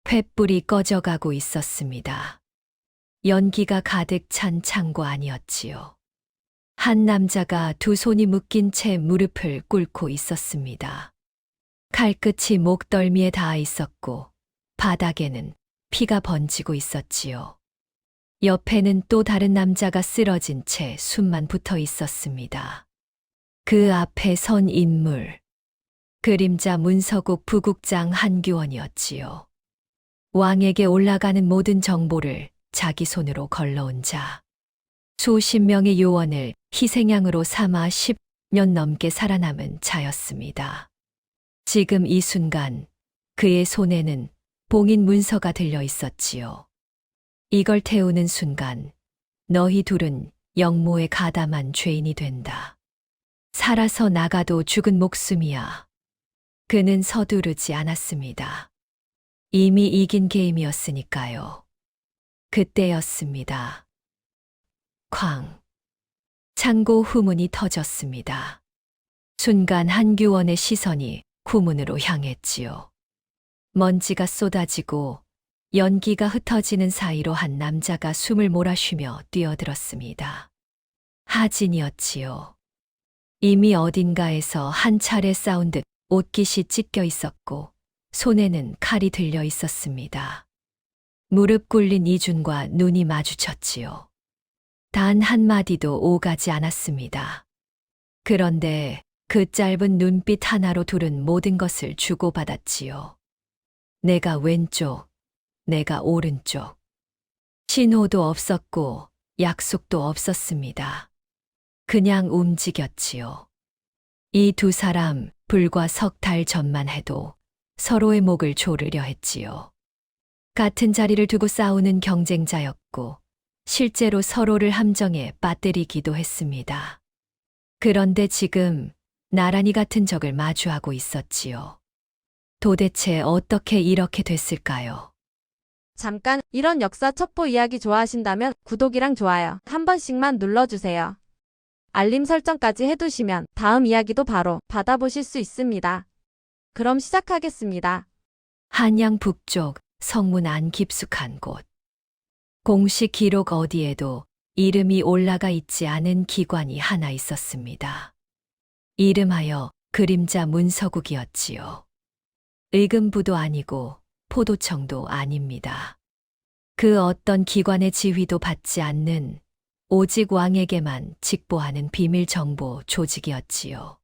횃불이 꺼져가고 있었습니다. 연기가 가득 찬 창고 안이었지요. 한 남자가 두 손이 묶인 채 무릎을 꿇고 있었습니다. 칼끝이 목덜미에 닿아 있었고 바닥에는 피가 번지고 있었지요. 옆에는 또 다른 남자가 쓰러진 채 숨만 붙어 있었습니다. 그 앞에 선 인물. 그림자 문서국 부국장 한규원이었지요. 왕에게 올라가는 모든 정보를 자기 손으로 걸러온 자. 수십 명의 요원을 희생양으로 삼아 10년 넘게 살아남은 자였습니다. 지금 이 순간 그의 손에는 봉인 문서가 들려 있었지요. 이걸 태우는 순간 너희 둘은 영모에 가담한 죄인이 된다. 살아서 나가도 죽은 목숨이야. 그는 서두르지 않았습니다. 이미 이긴 게임이었으니까요. 그때였습니다. 쾅. 창고 후문이 터졌습니다. 순간 한규원의 시선이 후문으로 향했지요. 먼지가 쏟아지고 연기가 흩어지는 사이로 한 남자가 숨을 몰아쉬며 뛰어들었습니다. 하진이었지요. 이미 어딘가에서 한 차례 싸운 듯 옷깃이 찢겨 있었고 손에는 칼이 들려 있었습니다. 무릎 꿇린 이준과 눈이 마주쳤지요. 단 한마디도 오가지 않았습니다. 그런데 그 짧은 눈빛 하나로 둘은 모든 것을 주고받았지요. 내가 왼쪽, 내가 오른쪽. 신호도 없었고 약속도 없었습니다. 그냥 움직였지요. 이 두 사람 불과 석 달 전만 해도 서로의 목을 조르려 했지요. 같은 자리를 두고 싸우는 경쟁자였고 실제로 서로를 함정에 빠뜨리기도 했습니다. 그런데 지금 나란히 같은 적을 마주하고 있었지요. 도대체 어떻게 이렇게 됐을까요? 잠깐, 이런 역사 첩보 이야기 좋아하신다면 구독이랑 좋아요 한 번씩만 눌러주세요. 알림 설정까지 해두시면 다음 이야기도 바로 받아보실 수 있습니다. 그럼 시작하겠습니다. 한양 북쪽 성문 안 깊숙한 곳. 공식 기록 어디에도 이름이 올라가 있지 않은 기관이 하나 있었습니다. 이름하여 그림자 문서국이었지요. 의금부도 아니고 포도청도 아닙니다. 그 어떤 기관의 지휘도 받지 않는 오직 왕에게만 직보하는 비밀 정보 조직이었지요.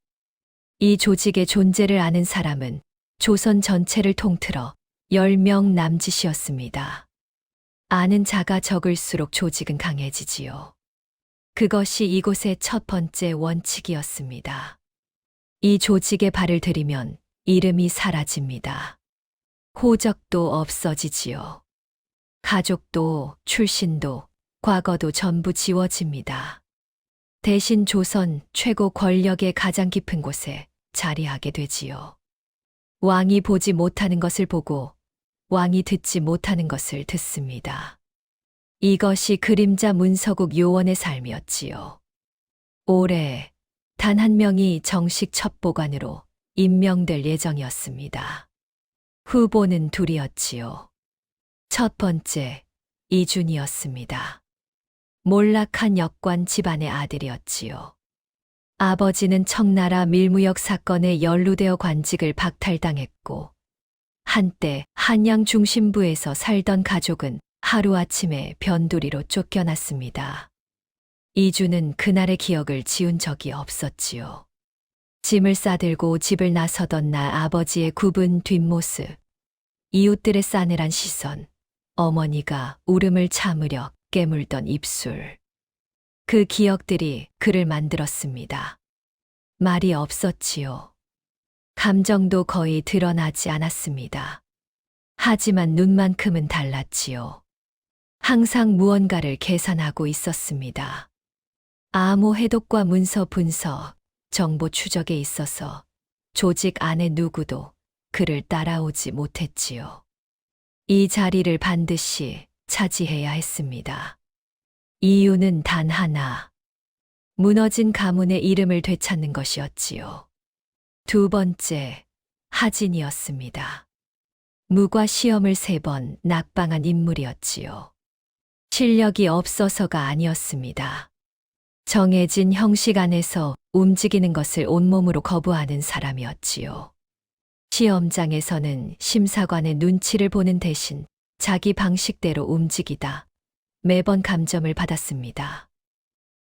이 조직의 존재를 아는 사람은 조선 전체를 통틀어 10명 남짓이었습니다. 아는 자가 적을수록 조직은 강해지지요. 그것이 이곳의 첫 번째 원칙이었습니다. 이 조직에 발을 들이면 이름이 사라집니다. 호적도 없어지지요. 가족도 출신도 과거도 전부 지워집니다. 대신 조선 최고 권력의 가장 깊은 곳에 자리하게 되지요. 왕이 보지 못하는 것을 보고 왕이 듣지 못하는 것을 듣습니다. 이것이 그림자 문서국 요원의 삶이었지요. 올해 단 한 명이 정식 첩보관으로 임명될 예정이었습니다. 후보는 둘이었지요. 첫 번째, 이준이었습니다. 몰락한 역관 집안의 아들이었지요. 아버지는 청나라 밀무역 사건에 연루되어 관직을 박탈당했고 한때 한양 중심부에서 살던 가족은 하루아침에 변두리로 쫓겨났습니다. 이준은 그날의 기억을 지운 적이 없었지요. 짐을 싸들고 집을 나서던 날 아버지의 굽은 뒷모습, 이웃들의 싸늘한 시선, 어머니가 울음을 참으려 깨물던 입술. 그 기억들이 그를 만들었습니다. 말이 없었지요. 감정도 거의 드러나지 않았습니다. 하지만 눈만큼은 달랐지요. 항상 무언가를 계산하고 있었습니다. 암호 해독과 문서 분석, 정보 추적에 있어서 조직 안의 누구도 그를 따라오지 못했지요. 이 자리를 반드시 차지해야 했습니다. 이유는 단 하나. 무너진 가문의 이름을 되찾는 것이었지요. 두 번째, 하진이었습니다. 무과 시험을 3번 낙방한 인물이었지요. 실력이 없어서가 아니었습니다. 정해진 형식 안에서 움직이는 것을 온몸으로 거부하는 사람이었지요. 시험장에서는 심사관의 눈치를 보는 대신 자기 방식대로 움직이다 매번 감점을 받았습니다.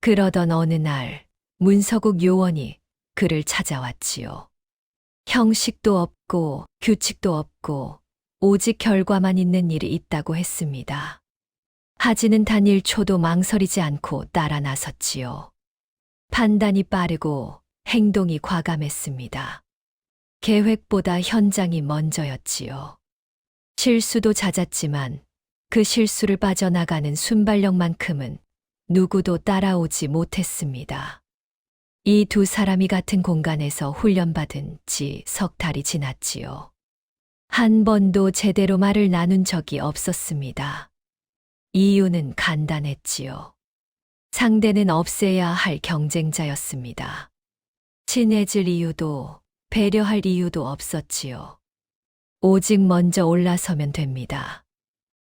그러던 어느 날 문서국 요원이 그를 찾아왔지요. 형식도 없고 규칙도 없고 오직 결과만 있는 일이 있다고 했습니다. 하지는 단 1초도 망설이지 않고 따라 나섰지요. 판단이 빠르고 행동이 과감했습니다. 계획보다 현장이 먼저였지요. 실수도 잦았지만 그 실수를 빠져나가는 순발력만큼은 누구도 따라오지 못했습니다. 이 2 사람이 같은 공간에서 훈련받은 지 3달이 지났지요. 한 번도 제대로 말을 나눈 적이 없었습니다. 이유는 간단했지요. 상대는 없애야 할 경쟁자였습니다. 친해질 이유도 배려할 이유도 없었지요. 오직 먼저 올라서면 됩니다.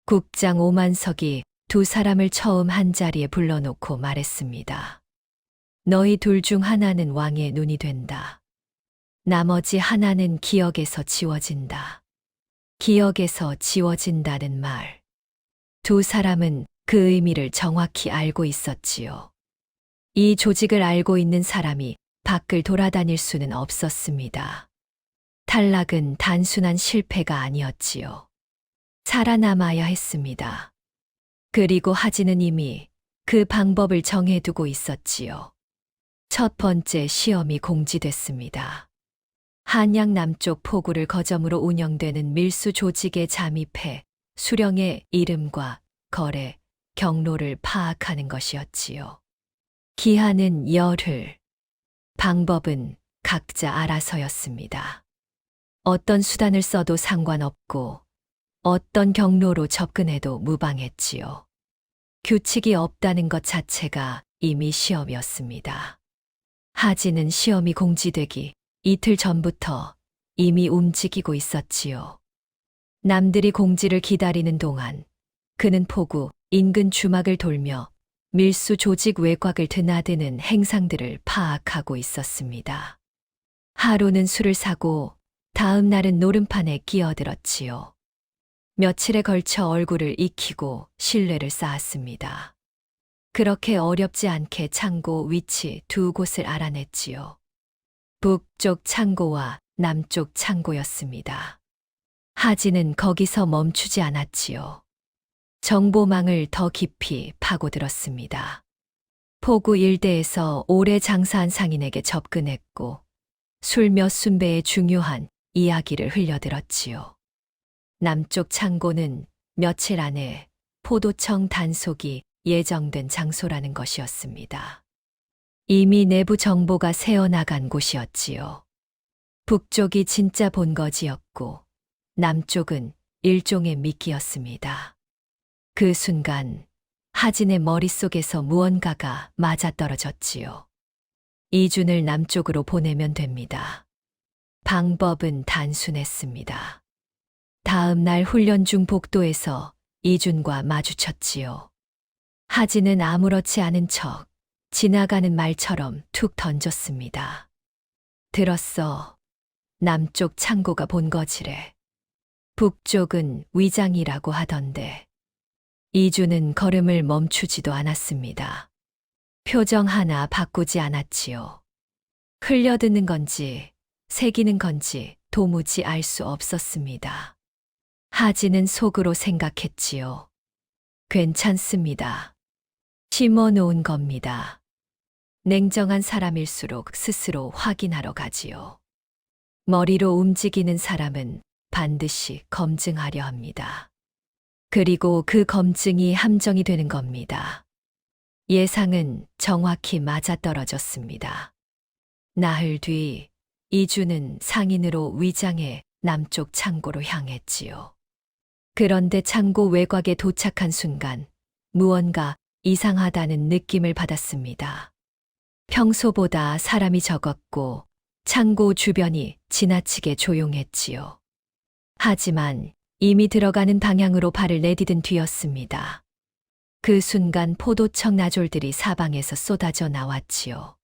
국장 오만석이 2 사람을 처음 한자리에 불러놓고 말했습니다. 너희 둘 중 하나는 왕의 눈이 된다. 나머지 하나는 기억에서 지워진다. 기억에서 지워진다는 말. 2 사람은 그 의미를 정확히 알고 있었지요. 이 조직을 알고 있는 사람이 밖을 돌아다닐 수는 없었습니다. 탈락은 단순한 실패가 아니었지요. 살아남아야 했습니다. 그리고 하진은 이미 그 방법을 정해두고 있었지요. 첫 번째 시험이 공지됐습니다. 한양 남쪽 포구를 거점으로 운영되는 밀수 조직에 잠입해 수령의 이름과 거래, 경로를 파악하는 것이었지요. 기한은 열흘. 방법은 각자 알아서였습니다. 어떤 수단을 써도 상관없고 어떤 경로로 접근해도 무방했지요. 규칙이 없다는 것 자체가 이미 시험이었습니다. 하진은 시험이 공지되기 이틀 전부터 이미 움직이고 있었지요. 남들이 공지를 기다리는 동안 그는 포구 인근 주막을 돌며 밀수 조직 외곽을 드나드는 행상들을 파악하고 있었습니다. 하루는 술을 사고 다음 날은 노름판에 끼어들었지요. 며칠에 걸쳐 얼굴을 익히고 신뢰를 쌓았습니다. 그렇게 어렵지 않게 창고 위치 2 곳을 알아냈지요. 북쪽 창고와 남쪽 창고였습니다. 하진은 거기서 멈추지 않았지요. 정보망을 더 깊이 파고들었습니다. 포구 일대에서 오래 장사한 상인에게 접근했고 술 몇 순배의 중요한 이야기를 흘려들었지요. 남쪽 창고는 며칠 안에 포도청 단속이 예정된 장소라는 것이었습니다. 이미 내부 정보가 새어나간 곳이었지요. 북쪽이 진짜 본거지였고 남쪽은 일종의 미끼였습니다. 그 순간 하진의 머릿속에서 무언가가 맞아떨어졌지요. 이준을 남쪽으로 보내면 됩니다. 방법은 단순했습니다. 다음 날 훈련 중 복도에서 이준과 마주쳤지요. 하진은 아무렇지 않은 척 지나가는 말처럼 툭 던졌습니다. 들었어. 남쪽 창고가 본거지래. 북쪽은 위장이라고 하던데. 이준은 걸음을 멈추지도 않았습니다. 표정 하나 바꾸지 않았지요. 흘려듣는 건지 새기는 건지 도무지 알 수 없었습니다. 하진은 속으로 생각했지요. 괜찮습니다. 심어놓은 겁니다. 냉정한 사람일수록 스스로 확인하러 가지요. 머리로 움직이는 사람은 반드시 검증하려 합니다. 그리고 그 검증이 함정이 되는 겁니다. 예상은 정확히 맞아떨어졌습니다. 나흘 뒤 이주는 상인으로 위장해 남쪽 창고로 향했지요. 그런데 창고 외곽에 도착한 순간 무언가 이상하다는 느낌을 받았습니다. 평소보다 사람이 적었고 창고 주변이 지나치게 조용했지요. 하지만 이미 들어가는 방향으로 발을 내디딘 뒤였습니다. 그 순간 포도청 나졸들이 사방에서 쏟아져 나왔지요.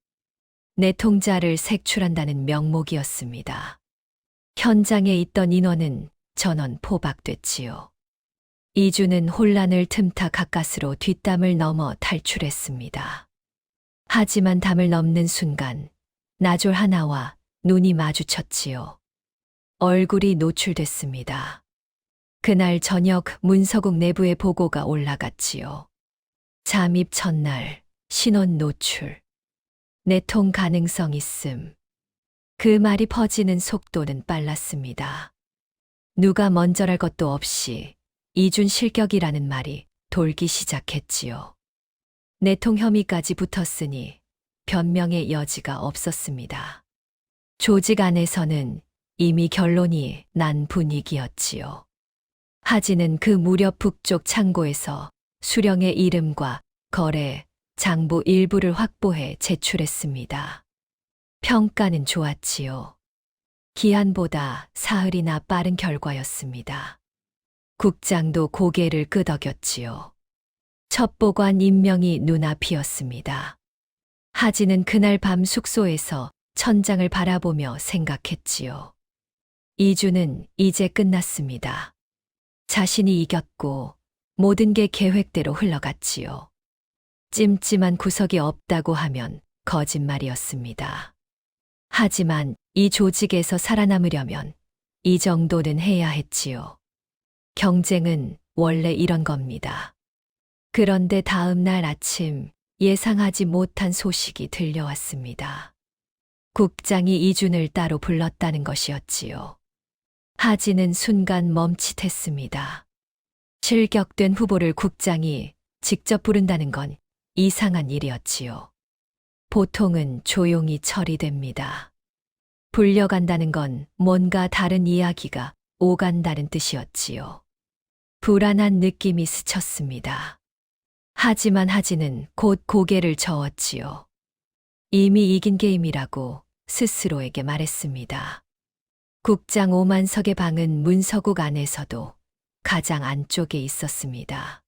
내통자를 색출한다는 명목이었습니다. 현장에 있던 인원은 전원 포박됐지요. 이주는 혼란을 틈타 가까스로 뒷담을 넘어 탈출했습니다. 하지만 담을 넘는 순간 나졸 하나와 눈이 마주쳤지요. 얼굴이 노출됐습니다. 그날 저녁 문서국 내부의 보고가 올라갔지요. 잠입 첫날 신원 노출. 내통 가능성 있음. 그 말이 퍼지는 속도는 빨랐습니다. 누가 먼저랄 것도 없이 이준 실격이라는 말이 돌기 시작했지요. 내통 혐의까지 붙었으니 변명의 여지가 없었습니다. 조직 안에서는 이미 결론이 난 분위기였지요. 하진은 그 무렵 북쪽 창고에서 수령의 이름과 거래, 장부 일부를 확보해 제출했습니다. 평가는 좋았지요. 기한보다 사흘이나 빠른 결과였습니다. 국장도 고개를 끄덕였지요. 첩보관 임명이 눈앞이었습니다. 하진은 그날 밤 숙소에서 천장을 바라보며 생각했지요. 이주는 이제 끝났습니다. 자신이 이겼고 모든 게 계획대로 흘러갔지요. 찜찜한 구석이 없다고 하면 거짓말이었습니다. 하지만 이 조직에서 살아남으려면 이 정도는 해야 했지요. 경쟁은 원래 이런 겁니다. 그런데 다음 날 아침 예상하지 못한 소식이 들려왔습니다. 국장이 이준을 따로 불렀다는 것이었지요. 하진은 순간 멈칫했습니다. 실격된 후보를 국장이 직접 부른다는 건 이상한 일이었지요. 보통은 조용히 처리됩니다. 불려간다는 건 뭔가 다른 이야기가 오간다는 뜻이었지요. 불안한 느낌이 스쳤습니다. 하지만 하진은 곧 고개를 저었지요. 이미 이긴 게임이라고 스스로에게 말했습니다. 국장 오만석의 방은 문서국 안에서도 가장 안쪽에 있었습니다.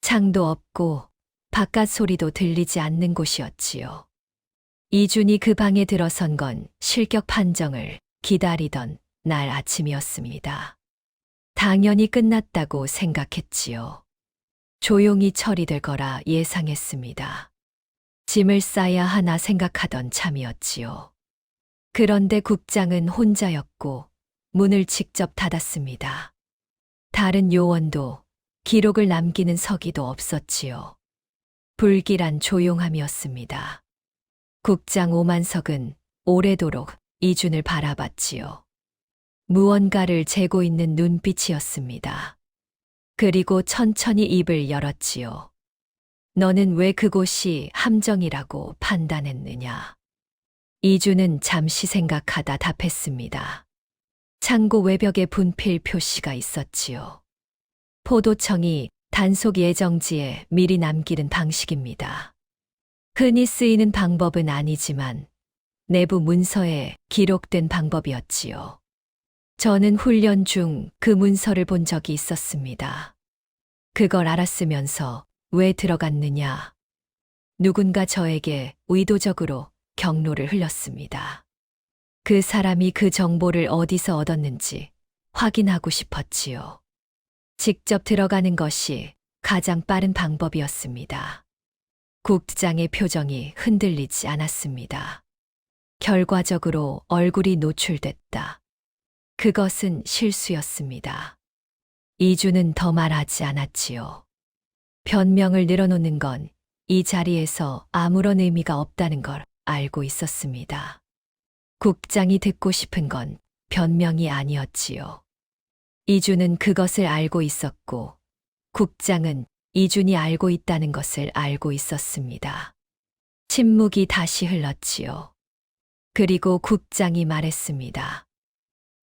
창도 없고 바깥 소리도 들리지 않는 곳이었지요. 이준이 그 방에 들어선 건 실격 판정을 기다리던 날 아침이었습니다. 당연히 끝났다고 생각했지요. 조용히 처리될 거라 예상했습니다. 짐을 싸야 하나 생각하던 참이었지요. 그런데 국장은 혼자였고 문을 직접 닫았습니다. 다른 요원도 기록을 남기는 서기도 없었지요. 불길한 조용함이었습니다. 국장 오만석은 오래도록 이준을 바라봤지요. 무언가를 재고 있는 눈빛이었습니다. 그리고 천천히 입을 열었지요. 너는 왜 그곳이 함정이라고 판단했느냐? 이준은 잠시 생각하다 답했습니다. 창고 외벽에 분필 표시가 있었지요. 포도청이 단속 예정지에 미리 남기는 방식입니다. 흔히 쓰이는 방법은 아니지만 내부 문서에 기록된 방법이었지요. 저는 훈련 중 그 문서를 본 적이 있었습니다. 그걸 알았으면서 왜 들어갔느냐? 누군가 저에게 의도적으로 경로를 흘렸습니다. 그 사람이 그 정보를 어디서 얻었는지 확인하고 싶었지요. 직접 들어가는 것이 가장 빠른 방법이었습니다. 국장의 표정이 흔들리지 않았습니다. 결과적으로 얼굴이 노출됐다. 그것은 실수였습니다. 이주는 더 말하지 않았지요. 변명을 늘어놓는 건 이 자리에서 아무런 의미가 없다는 걸 알고 있었습니다. 국장이 듣고 싶은 건 변명이 아니었지요. 이준은 그것을 알고 있었고, 국장은 이준이 알고 있다는 것을 알고 있었습니다. 침묵이 다시 흘렀지요. 그리고 국장이 말했습니다.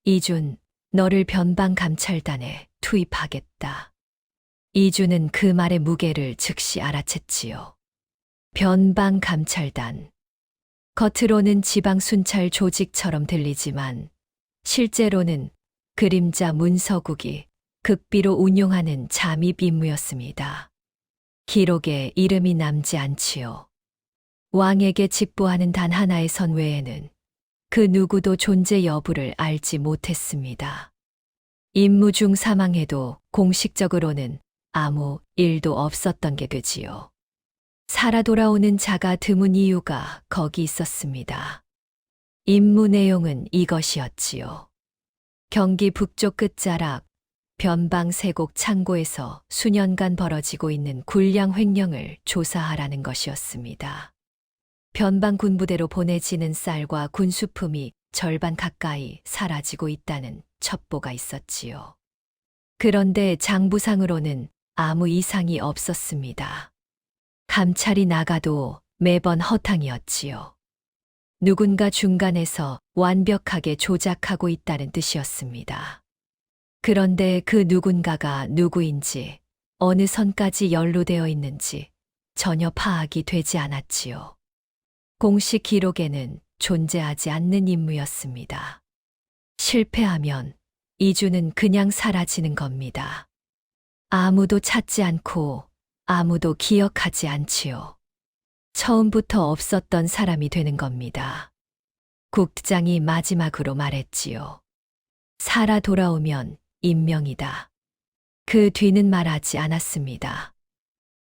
이준, 너를 변방감찰단에 투입하겠다. 이준은 그 말의 무게를 즉시 알아챘지요. 변방감찰단. 겉으로는 지방순찰 조직처럼 들리지만 실제로는 그림자 문서국이 극비로 운용하는 잠입 임무였습니다. 기록에 이름이 남지 않지요. 왕에게 직보하는 단 하나의 선 외에는 그 누구도 존재 여부를 알지 못했습니다. 임무 중 사망해도 공식적으로는 아무 일도 없었던 게 되지요. 살아 돌아오는 자가 드문 이유가 거기 있었습니다. 임무 내용은 이것이었지요. 경기 북쪽 끝자락 변방 세곡 창고에서 수년간 벌어지고 있는 굴량 횡령을 조사하라는 것이었습니다. 변방 군부대로 보내지는 쌀과 군수품이 절반 가까이 사라지고 있다는 첩보가 있었지요. 그런데 장부상으로는 아무 이상이 없었습니다. 감찰이 나가도 매번 허탕이었지요. 누군가 중간에서 완벽하게 조작하고 있다는 뜻이었습니다. 그런데 그 누군가가 누구인지, 어느 선까지 연루되어 있는지 전혀 파악이 되지 않았지요. 공식 기록에는 존재하지 않는 임무였습니다. 실패하면 이주는 그냥 사라지는 겁니다. 아무도 찾지 않고 아무도 기억하지 않지요. 처음부터 없었던 사람이 되는 겁니다. 국장이 마지막으로 말했지요. 살아 돌아오면 임명이다. 그 뒤는 말하지 않았습니다.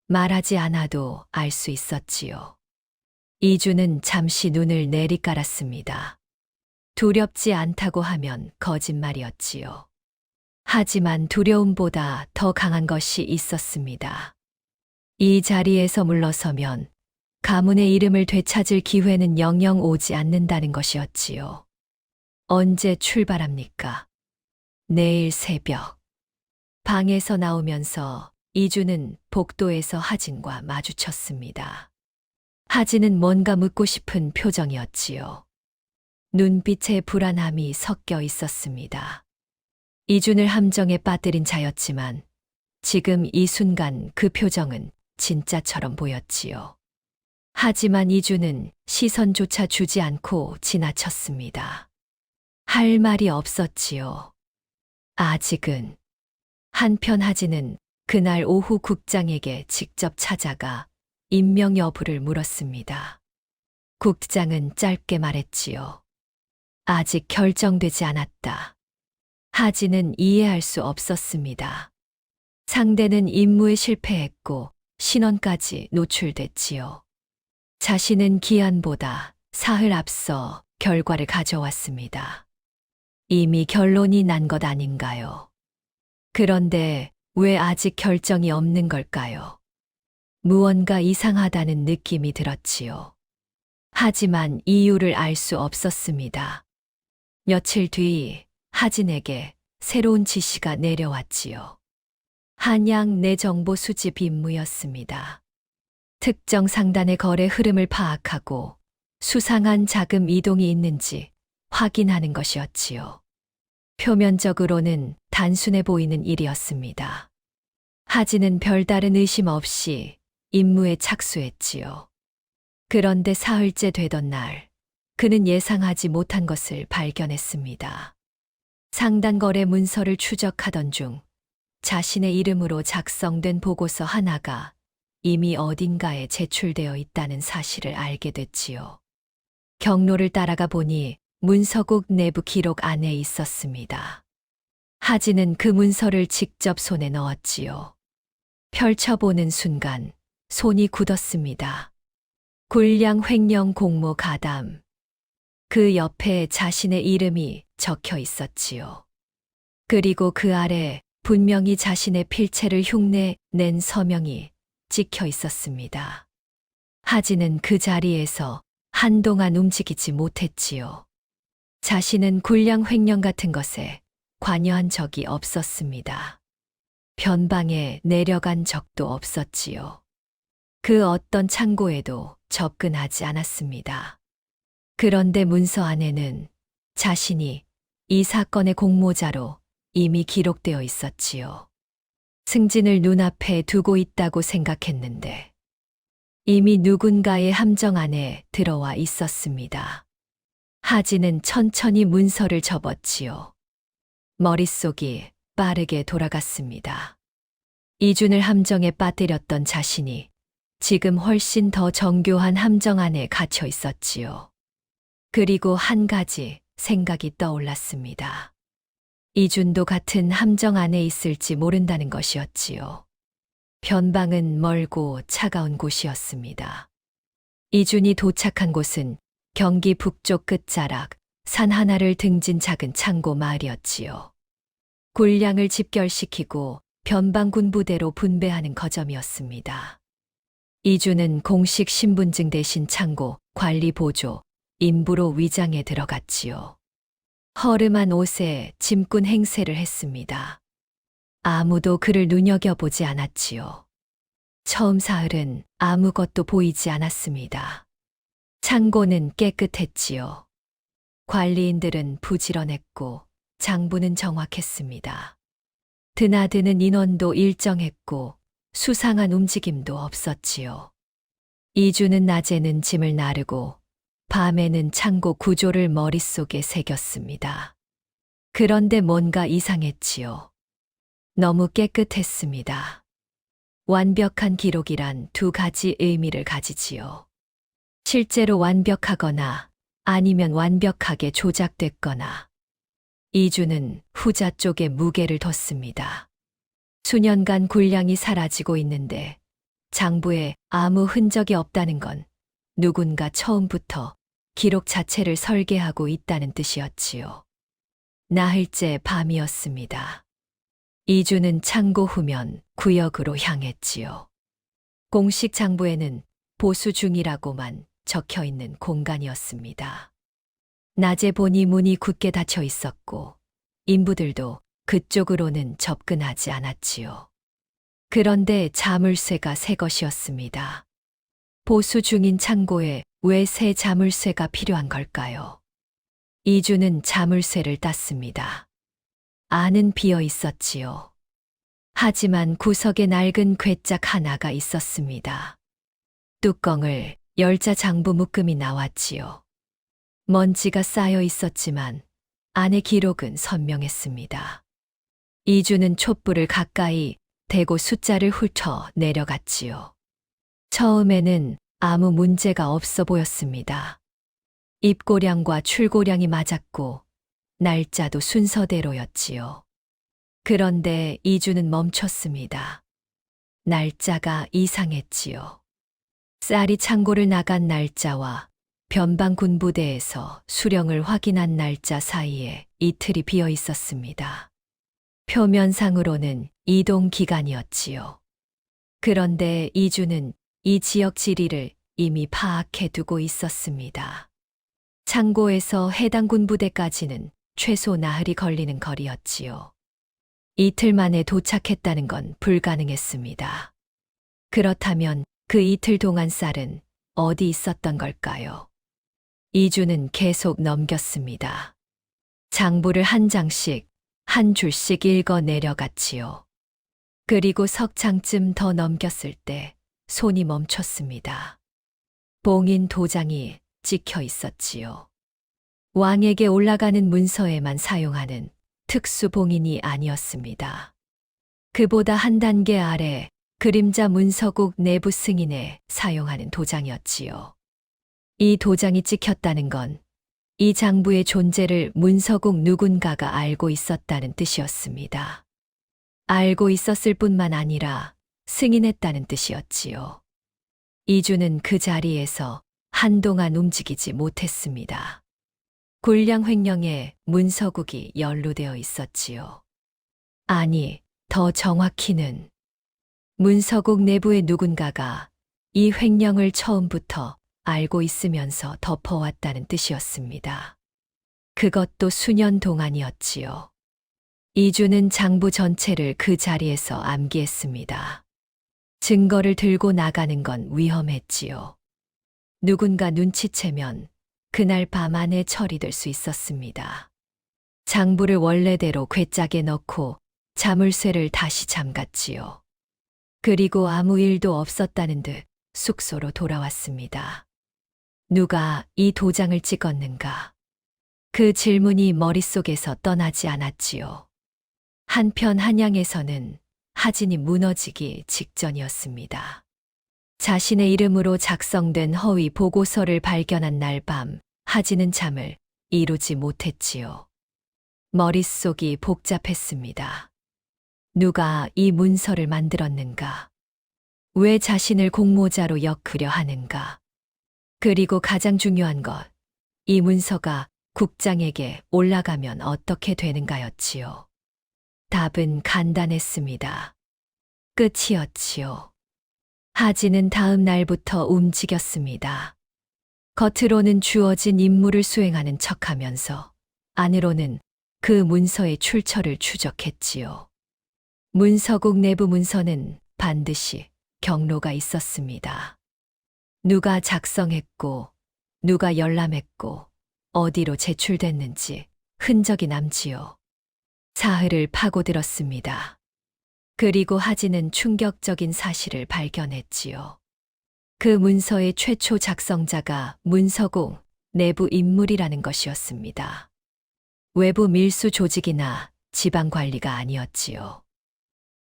말하지 않아도 알 수 있었지요. 이주는 잠시 눈을 내리깔았습니다. 두렵지 않다고 하면 거짓말이었지요. 하지만 두려움보다 더 강한 것이 있었습니다. 이 자리에서 물러서면 가문의 이름을 되찾을 기회는 영영 오지 않는다는 것이었지요. 언제 출발합니까? 내일 새벽. 방에서 나오면서 이주는 복도에서 하진과 마주쳤습니다. 하진은 뭔가 묻고 싶은 표정이었지요. 눈빛에 불안함이 섞여 있었습니다. 이준을 함정에 빠뜨린 자였지만 지금 이 순간 그 표정은 진짜처럼 보였지요. 하지만 이준은 시선조차 주지 않고 지나쳤습니다. 할 말이 없었지요. 아직은. 한편 하진은 그날 오후 국장에게 직접 찾아가 임명 여부를 물었습니다. 국장은 짧게 말했지요. 아직 결정되지 않았다. 하진은 이해할 수 없었습니다. 상대는 임무에 실패했고 신원까지 노출됐지요. 자신은 기한보다 사흘 앞서 결과를 가져왔습니다. 이미 결론이 난 것 아닌가요? 그런데 왜 아직 결정이 없는 걸까요? 무언가 이상하다는 느낌이 들었지요. 하지만 이유를 알 수 없었습니다. 며칠 뒤 하진에게 새로운 지시가 내려왔지요. 한양 내 정보 수집 임무였습니다. 특정 상단의 거래 흐름을 파악하고 수상한 자금 이동이 있는지 확인하는 것이었지요. 표면적으로는 단순해 보이는 일이었습니다. 하진은 별다른 의심 없이 임무에 착수했지요. 그런데 사흘째 되던 날, 그는 예상하지 못한 것을 발견했습니다. 상단 거래 문서를 추적하던 중 자신의 이름으로 작성된 보고서 하나가 이미 어딘가에 제출되어 있다는 사실을 알게 됐지요. 경로를 따라가 보니 문서국 내부 기록 안에 있었습니다. 하진은 그 문서를 직접 손에 넣었지요. 펼쳐보는 순간 손이 굳었습니다. 굴량 횡령 공모 가담. 그 옆에 자신의 이름이 적혀 있었지요. 그리고 그 아래 분명히 자신의 필체를 흉내 낸 서명이 찍혀 있었습니다. 하진은 그 자리에서 한동안 움직이지 못했지요. 자신은 굴량 횡령 같은 것에 관여한 적이 없었습니다. 변방에 내려간 적도 없었지요. 그 어떤 창고에도 접근하지 않았습니다. 그런데 문서 안에는 자신이 이 사건의 공모자로 이미 기록되어 있었지요. 승진을 눈앞에 두고 있다고 생각했는데 이미 누군가의 함정 안에 들어와 있었습니다. 하진은 천천히 문서를 접었지요. 머릿속이 빠르게 돌아갔습니다. 이준을 함정에 빠뜨렸던 자신이 지금 훨씬 더 정교한 함정 안에 갇혀 있었지요. 그리고 한 가지 생각이 떠올랐습니다. 이준도 같은 함정 안에 있을지 모른다는 것이었지요. 변방은 멀고 차가운 곳이었습니다. 이준이 도착한 곳은 경기 북쪽 끝자락 산 하나를 등진 작은 창고 마을이었지요. 군량을 집결시키고 변방군 부대로 분배하는 거점이었습니다. 이준은 공식 신분증 대신 창고, 관리 보조, 인부로 위장에 들어갔지요. 허름한 옷에 짐꾼 행세를 했습니다. 아무도 그를 눈여겨보지 않았지요. 처음 사흘은 아무것도 보이지 않았습니다. 창고는 깨끗했지요. 관리인들은 부지런했고 장부는 정확했습니다. 드나드는 인원도 일정했고 수상한 움직임도 없었지요. 이주는 낮에는 짐을 나르고 밤에는 창고 구조를 머릿속에 새겼습니다. 그런데 뭔가 이상했지요. 너무 깨끗했습니다. 완벽한 기록이란 두 가지 의미를 가지지요. 실제로 완벽하거나 아니면 완벽하게 조작됐거나. 이주는 후자 쪽에 무게를 뒀습니다. 수년간 군량이 사라지고 있는데 장부에 아무 흔적이 없다는 건 누군가 처음부터 기록 자체를 설계하고 있다는 뜻이었지요. 나흘째 밤이었습니다. 이주는 창고 후면 구역으로 향했지요. 공식 장부에는 보수 중이라고만 적혀 있는 공간이었습니다. 낮에 보니 문이 굳게 닫혀 있었고 인부들도 그쪽으로는 접근하지 않았지요. 그런데 자물쇠가 새 것이었습니다. 보수 중인 창고에 왜 새 자물쇠가 필요한 걸까요? 이주는 자물쇠를 땄습니다. 안은 비어 있었지요. 하지만 구석에 낡은 괴짝 하나가 있었습니다. 뚜껑을 열자 장부 묶음이 나왔지요. 먼지가 쌓여 있었지만 안의 기록은 선명했습니다. 이주는 촛불을 가까이 대고 숫자를 훑어 내려갔지요. 처음에는 아무 문제가 없어 보였습니다. 입고량과 출고량이 맞았고 날짜도 순서대로였지요. 그런데 이주는 멈췄습니다. 날짜가 이상했지요. 쌀이 창고를 나간 날짜와 변방군 부대에서 수령을 확인한 날짜 사이에 이틀이 비어 있었습니다. 표면상으로는 이동 기간이었지요. 그런데 이주는 이 지역 지리를 이미 파악해 두고 있었습니다. 창고에서 해당 군부대까지는 최소 나흘이 걸리는 거리였지요. 이틀 만에 도착했다는 건 불가능했습니다. 그렇다면 그 이틀 동안 쌀은 어디 있었던 걸까요? 이주는 계속 넘겼습니다. 장부를 한 장씩, 한 줄씩 읽어 내려갔지요. 그리고 석 장쯤 더 넘겼을 때 손이 멈췄습니다. 봉인 도장이 찍혀 있었지요. 왕에게 올라가는 문서에만 사용하는 특수 봉인이 아니었습니다. 그보다 한 단계 아래 그림자 문서국 내부 승인에 사용하는 도장이었지요. 이 도장이 찍혔다는 건 이 장부의 존재를 문서국 누군가가 알고 있었다는 뜻이었습니다. 알고 있었을 뿐만 아니라 승인했다는 뜻이었지요. 이주는 그 자리에서 한동안 움직이지 못했습니다. 군량 횡령에 문서국이 연루되어 있었지요. 아니, 더 정확히는 문서국 내부의 누군가가 이 횡령을 처음부터 알고 있으면서 덮어왔다는 뜻이었습니다. 그것도 수년 동안이었지요. 이주는 장부 전체를 그 자리에서 암기했습니다. 증거를 들고 나가는 건 위험했지요. 누군가 눈치채면 그날 밤 안에 처리될 수 있었습니다. 장부를 원래대로 괴짝에 넣고 자물쇠를 다시 잠갔지요. 그리고 아무 일도 없었다는 듯 숙소로 돌아왔습니다. 누가 이 도장을 찍었는가? 그 질문이 머릿속에서 떠나지 않았지요. 한편 한양에서는 하진이 무너지기 직전이었습니다. 자신의 이름으로 작성된 허위 보고서를 발견한 날 밤, 하진은 잠을 이루지 못했지요. 머릿속이 복잡했습니다. 누가 이 문서를 만들었는가? 왜 자신을 공모자로 엮으려 하는가? 그리고 가장 중요한 것, 이 문서가 국장에게 올라가면 어떻게 되는가였지요. 답은 간단했습니다. 끝이었지요. 하진은 다음 날부터 움직였습니다. 겉으로는 주어진 임무를 수행하는 척하면서 안으로는 그 문서의 출처를 추적했지요. 문서국 내부 문서는 반드시 경로가 있었습니다. 누가 작성했고, 누가 열람했고, 어디로 제출됐는지 흔적이 남지요. 사흘을 파고들었습니다. 그리고 하진은 충격적인 사실을 발견했지요. 그 문서의 최초 작성자가 문서국 내부 인물이라는 것이었습니다. 외부 밀수 조직이나 지방 관리가 아니었지요.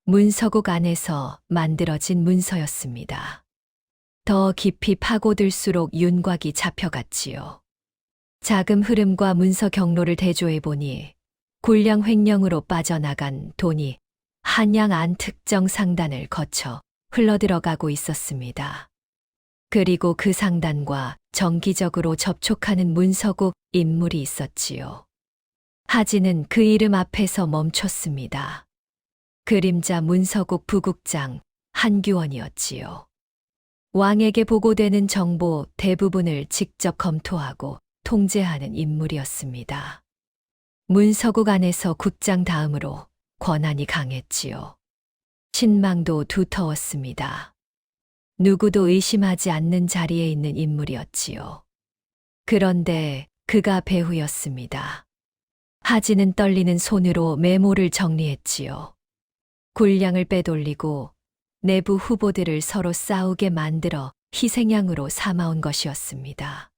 문서국 안에서 만들어진 문서였습니다. 더 깊이 파고들수록 윤곽이 잡혀갔지요. 자금 흐름과 문서 경로를 대조해 보니 굴량 횡령으로 빠져나간 돈이 한양 안 특정 상단을 거쳐 흘러들어가고 있었습니다. 그리고 그 상단과 정기적으로 접촉하는 문서국 인물이 있었지요. 하진은 그 이름 앞에서 멈췄습니다. 그림자 문서국 부국장 한규원이었지요. 왕에게 보고되는 정보 대부분을 직접 검토하고 통제하는 인물이었습니다. 문서국 안에서 국장 다음으로 권한이 강했지요. 신망도 두터웠습니다. 누구도 의심하지 않는 자리에 있는 인물이었지요. 그런데 그가 배후였습니다. 하진은 떨리는 손으로 메모를 정리했지요. 굴량을 빼돌리고 내부 후보들을 서로 싸우게 만들어 희생양으로 삼아온 것이었습니다.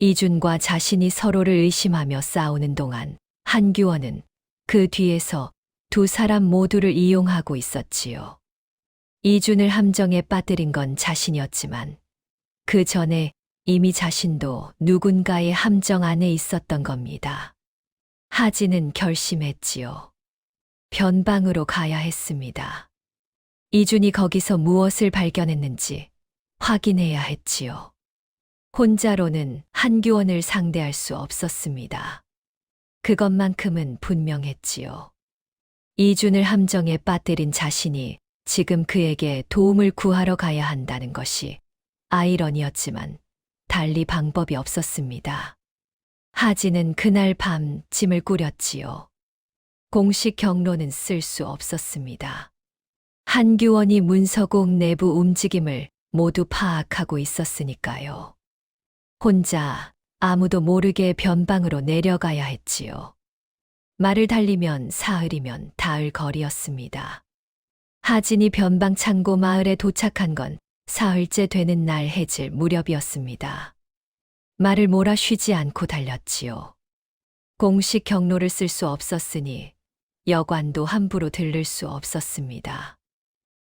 이준과 자신이 서로를 의심하며 싸우는 동안 한규원은 그 뒤에서 두 사람 모두를 이용하고 있었지요. 이준을 함정에 빠뜨린 건 자신이었지만 그 전에 이미 자신도 누군가의 함정 안에 있었던 겁니다. 하진은 결심했지요. 변방으로 가야 했습니다. 이준이 거기서 무엇을 발견했는지 확인해야 했지요. 혼자로는 한규원을 상대할 수 없었습니다. 그것만큼은 분명했지요. 이준을 함정에 빠뜨린 자신이 지금 그에게 도움을 구하러 가야 한다는 것이 아이러니였지만 달리 방법이 없었습니다. 하진은 그날 밤 짐을 꾸렸지요. 공식 경로는 쓸 수 없었습니다. 한규원이 문서국 내부 움직임을 모두 파악하고 있었으니까요. 혼자 아무도 모르게 변방으로 내려가야 했지요. 말을 달리면 사흘이면 닿을 거리였습니다. 하진이 변방 창고 마을에 도착한 건 사흘째 되는 날 해질 무렵이었습니다. 말을 몰아쉬지 않고 달렸지요. 공식 경로를 쓸 수 없었으니 여관도 함부로 들를 수 없었습니다.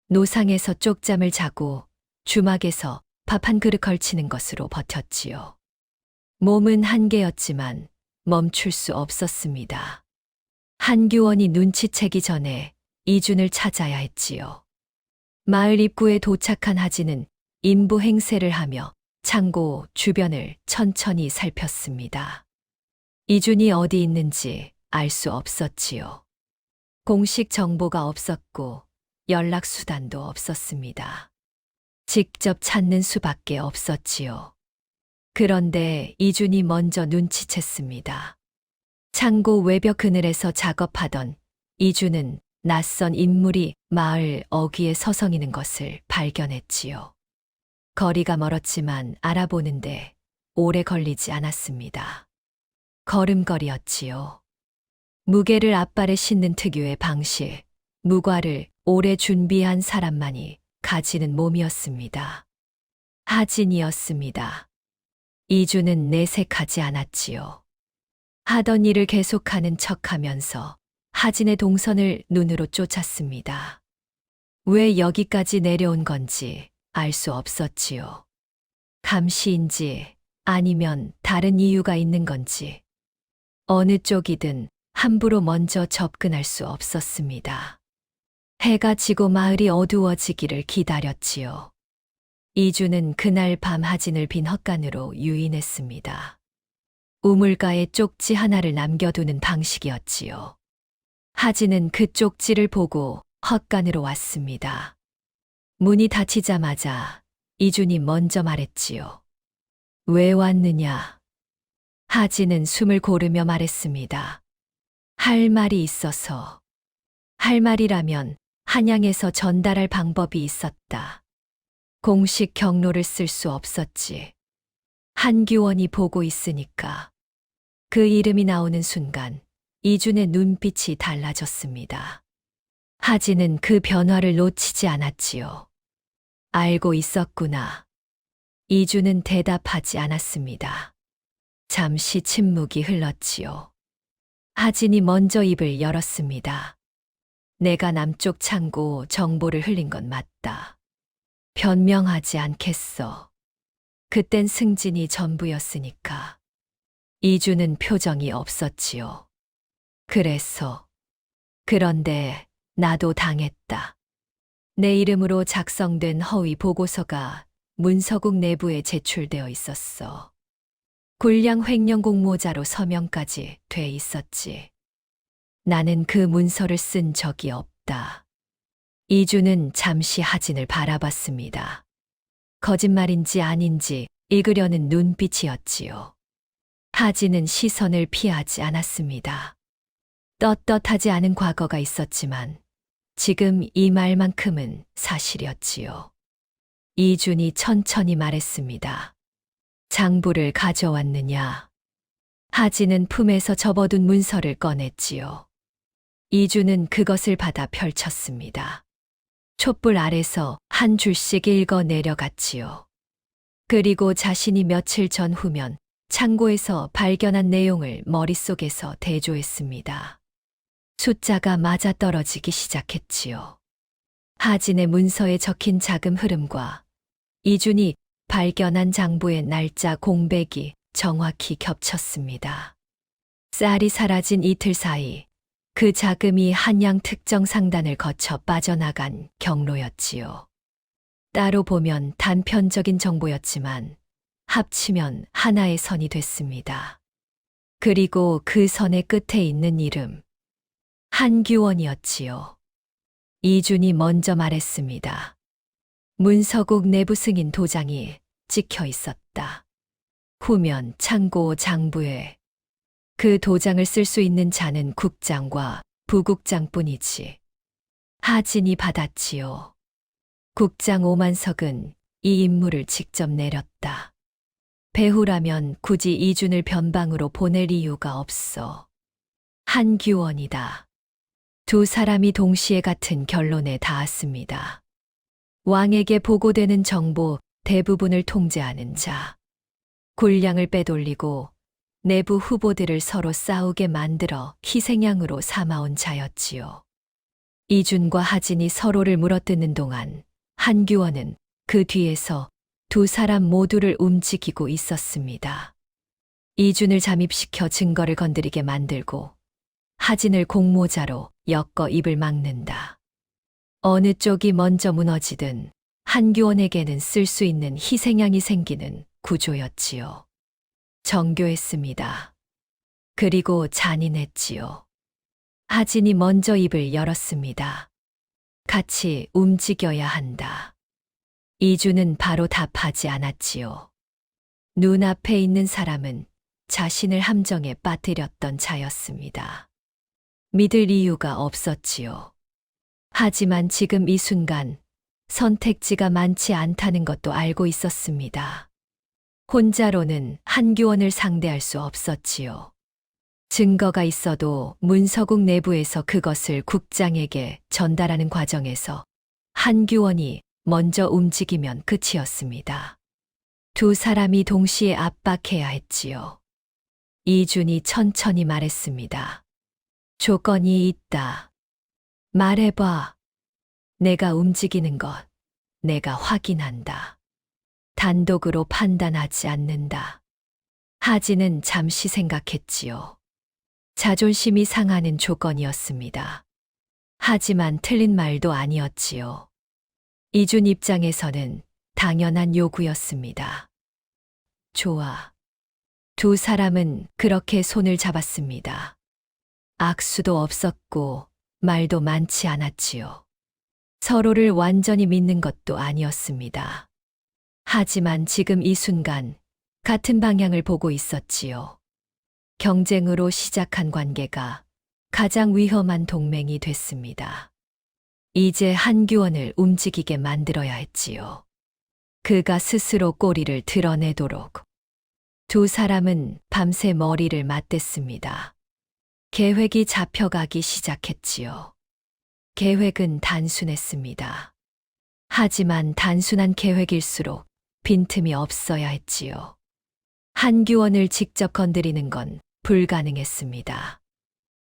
노상에서 쪽잠을 자고 주막에서 밥 한 그릇 걸치는 것으로 버텼지요. 몸은 한계였지만 멈출 수 없었습니다. 한규원이 눈치채기 전에 이준을 찾아야 했지요. 마을 입구에 도착한 하진은 인부 행세를 하며 창고 주변을 천천히 살폈습니다. 이준이 어디 있는지 알 수 없었지요. 공식 정보가 없었고 연락 수단도 없었습니다. 직접 찾는 수밖에 없었지요. 그런데 이준이 먼저 눈치챘습니다. 창고 외벽 그늘에서 작업하던 이준은 낯선 인물이 마을 어귀에 서성이는 것을 발견했지요. 거리가 멀었지만 알아보는데 오래 걸리지 않았습니다. 걸음걸이였지요. 무게를 앞발에 싣는 특유의 방식, 무과를 오래 준비한 사람만이 가지는 몸이었습니다. 하진이었습니다. 이준은 내색하지 않았지요. 하던 일을 계속하는 척하면서 하진의 동선을 눈으로 쫓았습니다. 왜 여기까지 내려온 건지 알 수 없었지요. 감시인지 아니면 다른 이유가 있는 건지 어느 쪽이든 함부로 먼저 접근할 수 없었습니다. 해가 지고 마을이 어두워지기를 기다렸지요. 이주는 그날 밤 하진을 빈 헛간으로 유인했습니다. 우물가에 쪽지 하나를 남겨두는 방식이었지요. 하진은 그 쪽지를 보고 헛간으로 왔습니다. 문이 닫히자마자 이준이 먼저 말했지요. 왜 왔느냐? 하진은 숨을 고르며 말했습니다. 할 말이 있어서. 할 말이라면 한양에서 전달할 방법이 있었다. 공식 경로를 쓸 수 없었지. 한규원이 보고 있으니까. 그 이름이 나오는 순간 이준의 눈빛이 달라졌습니다. 하진은 그 변화를 놓치지 않았지요. 알고 있었구나. 이준은 대답하지 않았습니다. 잠시 침묵이 흘렀지요. 하진이 먼저 입을 열었습니다. 내가 남쪽 창고 정보를 흘린 건 맞다. 변명하지 않겠어. 그땐 승진이 전부였으니까. 이주는 표정이 없었지요. 그런데 나도 당했다. 내 이름으로 작성된 허위 보고서가 문서국 내부에 제출되어 있었어. 굴량 횡령 공모자로 서명까지 돼 있었지. 나는 그 문서를 쓴 적이 없다. 이주는 잠시 하진을 바라봤습니다. 거짓말인지 아닌지 읽으려는 눈빛이었지요. 하진은 시선을 피하지 않았습니다. 떳떳하지 않은 과거가 있었지만 지금 이 말만큼은 사실이었지요. 이준이 천천히 말했습니다. 장부를 가져왔느냐? 하진은 품에서 접어둔 문서를 꺼냈지요. 이준은 그것을 받아 펼쳤습니다. 촛불 아래서 한 줄씩 읽어 내려갔지요. 그리고 자신이 며칠 전후면 창고에서 발견한 내용을 머릿속에서 대조했습니다. 숫자가 맞아떨어지기 시작했지요. 하진의 문서에 적힌 자금 흐름과 이준이 발견한 장부의 날짜 공백이 정확히 겹쳤습니다. 쌀이 사라진 이틀 사이 그 자금이 한양 특정 상단을 거쳐 빠져나간 경로였지요. 따로 보면 단편적인 정보였지만 합치면 하나의 선이 됐습니다. 그리고 그 선의 끝에 있는 이름, 한규원이었지요. 이준이 먼저 말했습니다. 문서국 내부 승인 도장이 찍혀 있었다. 후면 창고 장부에 그 도장을 쓸 수 있는 자는 국장과 부국장뿐이지. 하진이 받았지요. 국장 오만석은 이 임무를 직접 내렸다. 배후라면 굳이 이준을 변방으로 보낼 이유가 없어. 한규원이다. 두 사람이 동시에 같은 결론에 닿았습니다. 왕에게 보고되는 정보 대부분을 통제하는 자. 굴량을 빼돌리고 내부 후보들을 서로 싸우게 만들어 희생양으로 삼아온 자였지요. 이준과 하진이 서로를 물어뜯는 동안 한규원은 그 뒤에서 두 사람 모두를 움직이고 있었습니다. 이준을 잠입시켜 증거를 건드리게 만들고 하진을 공모자로 엮어 입을 막는다. 어느 쪽이 먼저 무너지든 한규원에게는 쓸 수 있는 희생양이 생기는 구조였지요. 정교했습니다. 그리고 잔인했지요. 하진이 먼저 입을 열었습니다. 같이 움직여야 한다. 이주는 바로 답하지 않았지요. 눈앞에 있는 사람은 자신을 함정에 빠뜨렸던 자였습니다. 믿을 이유가 없었지요. 하지만 지금 이 순간 선택지가 많지 않다는 것도 알고 있었습니다. 혼자로는 한규원을 상대할 수 없었지요. 증거가 있어도 문서국 내부에서 그것을 국장에게 전달하는 과정에서 한규원이 먼저 움직이면 끝이었습니다. 두 사람이 동시에 압박해야 했지요. 이준이 천천히 말했습니다. 조건이 있다. 말해봐. 내가 움직이는 것, 내가 확인한다. 단독으로 판단하지 않는다. 하진은 잠시 생각했지요. 자존심이 상하는 조건이었습니다. 하지만 틀린 말도 아니었지요. 이준 입장에서는 당연한 요구였습니다. 좋아. 두 사람은 그렇게 손을 잡았습니다. 악수도 없었고 말도 많지 않았지요. 서로를 완전히 믿는 것도 아니었습니다. 하지만 지금 이 순간 같은 방향을 보고 있었지요. 경쟁으로 시작한 관계가 가장 위험한 동맹이 됐습니다. 이제 한규원을 움직이게 만들어야 했지요. 그가 스스로 꼬리를 드러내도록. 두 사람은 밤새 머리를 맞댔습니다. 계획이 잡혀가기 시작했지요. 계획은 단순했습니다. 하지만 단순한 계획일수록 빈틈이 없어야 했지요. 한규원을 직접 건드리는 건 불가능했습니다.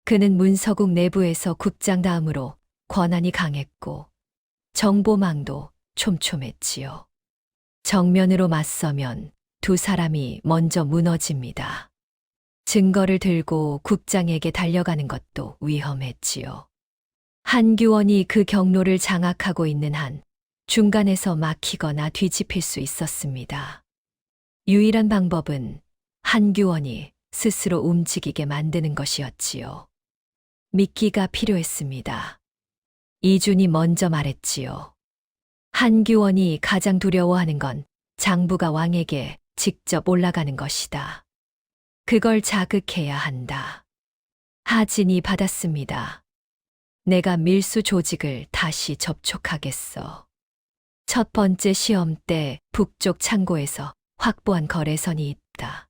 그는 문서국 내부에서 국장 다음으로 권한이 강했고 정보망도 촘촘했지요. 정면으로 맞서면 두 사람이 먼저 무너집니다. 증거를 들고 국장에게 달려가는 것도 위험했지요. 한규원이 그 경로를 장악하고 있는 한 중간에서 막히거나 뒤집힐 수 있었습니다. 유일한 방법은 한규원이 스스로 움직이게 만드는 것이었지요. 미끼가 필요했습니다. 이준이 먼저 말했지요. 한규원이 가장 두려워하는 건 장부가 왕에게 직접 올라가는 것이다. 그걸 자극해야 한다. 하진이 받았습니다. 내가 밀수 조직을 다시 접촉하겠어. 첫 번째 시험 때 북쪽 창고에서 확보한 거래선이 있다.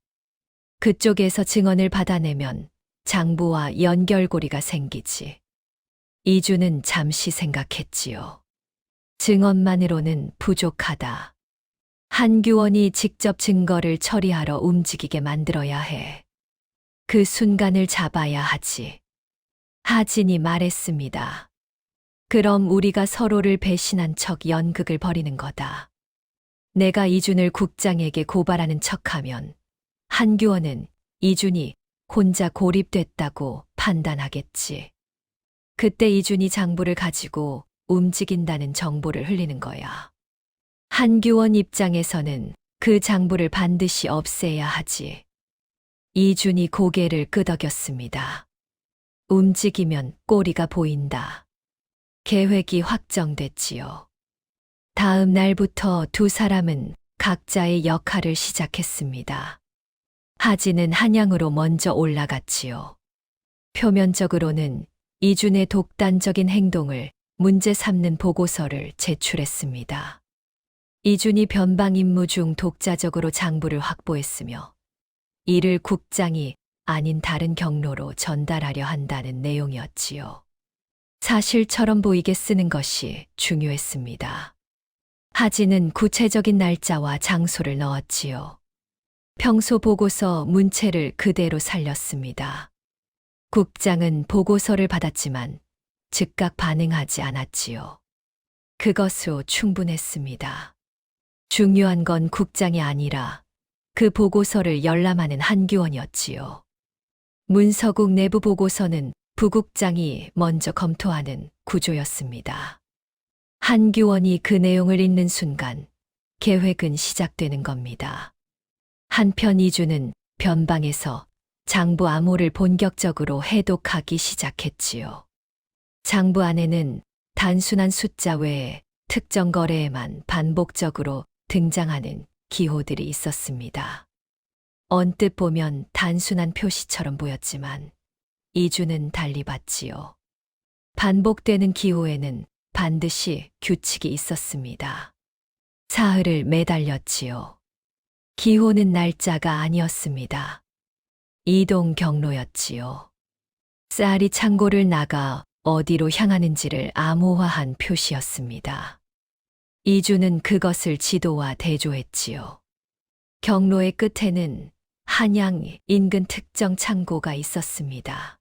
그쪽에서 증언을 받아내면 장부와 연결고리가 생기지. 이주는 잠시 생각했지요. 증언만으로는 부족하다. 한규원이 직접 증거를 처리하러 움직이게 만들어야 해. 그 순간을 잡아야 하지. 하진이 말했습니다. 그럼 우리가 서로를 배신한 척 연극을 벌이는 거다. 내가 이준을 국장에게 고발하는 척하면 한규원은 이준이 혼자 고립됐다고 판단하겠지. 그때 이준이 장부를 가지고 움직인다는 정보를 흘리는 거야. 한규원 입장에서는 그 장부를 반드시 없애야 하지. 이준이 고개를 끄덕였습니다. 움직이면 꼬리가 보인다. 계획이 확정됐지요. 다음 날부터 두 사람은 각자의 역할을 시작했습니다. 하진은 한양으로 먼저 올라갔지요. 표면적으로는 이준의 독단적인 행동을 문제 삼는 보고서를 제출했습니다. 이준이 변방 임무 중 독자적으로 장부를 확보했으며 이를 국장이 아닌 다른 경로로 전달하려 한다는 내용이었지요. 사실처럼 보이게 쓰는 것이 중요했습니다. 하진은 구체적인 날짜와 장소를 넣었지요. 평소 보고서 문체를 그대로 살렸습니다. 국장은 보고서를 받았지만 즉각 반응하지 않았지요. 그것으로 충분했습니다. 중요한 건 국장이 아니라 그 보고서를 열람하는 한규원이었지요. 문서국 내부 보고서는 부국장이 먼저 검토하는 구조였습니다. 한규원이 그 내용을 읽는 순간 계획은 시작되는 겁니다. 한편 이주는 변방에서 장부 암호를 본격적으로 해독하기 시작했지요. 장부 안에는 단순한 숫자 외에 특정 거래에만 반복적으로 등장하는 기호들이 있었습니다. 언뜻 보면 단순한 표시처럼 보였지만 이주는 달리 봤지요. 반복되는 기호에는 반드시 규칙이 있었습니다. 사흘을 매달렸지요. 기호는 날짜가 아니었습니다. 이동 경로였지요. 쌀이 창고를 나가 어디로 향하는지를 암호화한 표시였습니다. 이주는 그것을 지도와 대조했지요. 경로의 끝에는 한양 인근 특정 창고가 있었습니다.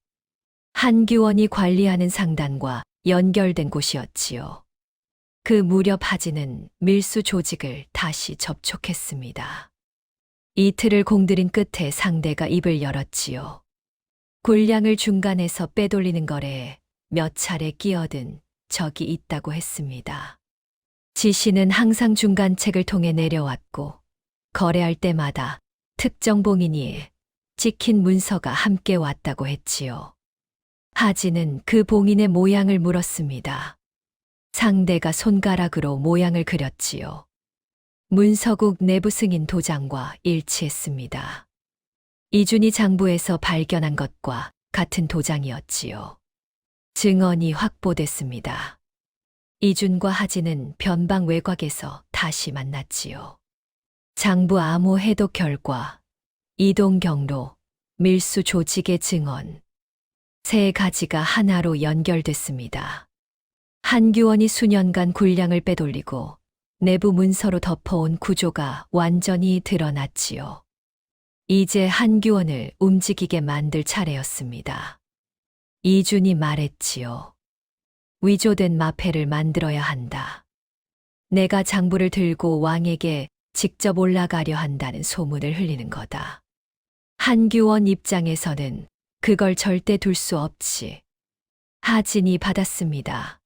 한규원이 관리하는 상단과 연결된 곳이었지요. 그 무렵 하진은 밀수 조직을 다시 접촉했습니다. 이틀을 공들인 끝에 상대가 입을 열었지요. 군량을 중간에서 빼돌리는 거래에 몇 차례 끼어든 적이 있다고 했습니다. 지시는 항상 중간책을 통해 내려왔고 거래할 때마다 특정 봉인이 찍힌 문서가 함께 왔다고 했지요. 하진은 그 봉인의 모양을 물었습니다. 상대가 손가락으로 모양을 그렸지요. 문서국 내부 승인 도장과 일치했습니다. 이준이 장부에서 발견한 것과 같은 도장이었지요. 증언이 확보됐습니다. 이준과 하진은 변방 외곽에서 다시 만났지요. 장부 암호 해독 결과, 이동 경로, 밀수 조직의 증언, 세 가지가 하나로 연결됐습니다. 한규원이 수년간 군량을 빼돌리고 내부 문서로 덮어온 구조가 완전히 드러났지요. 이제 한규원을 움직이게 만들 차례였습니다. 이준이 말했지요. 위조된 마패를 만들어야 한다. 내가 장부를 들고 왕에게 직접 올라가려 한다는 소문을 흘리는 거다. 한규원 입장에서는 그걸 절대 둘 수 없지. 하진이 받았습니다.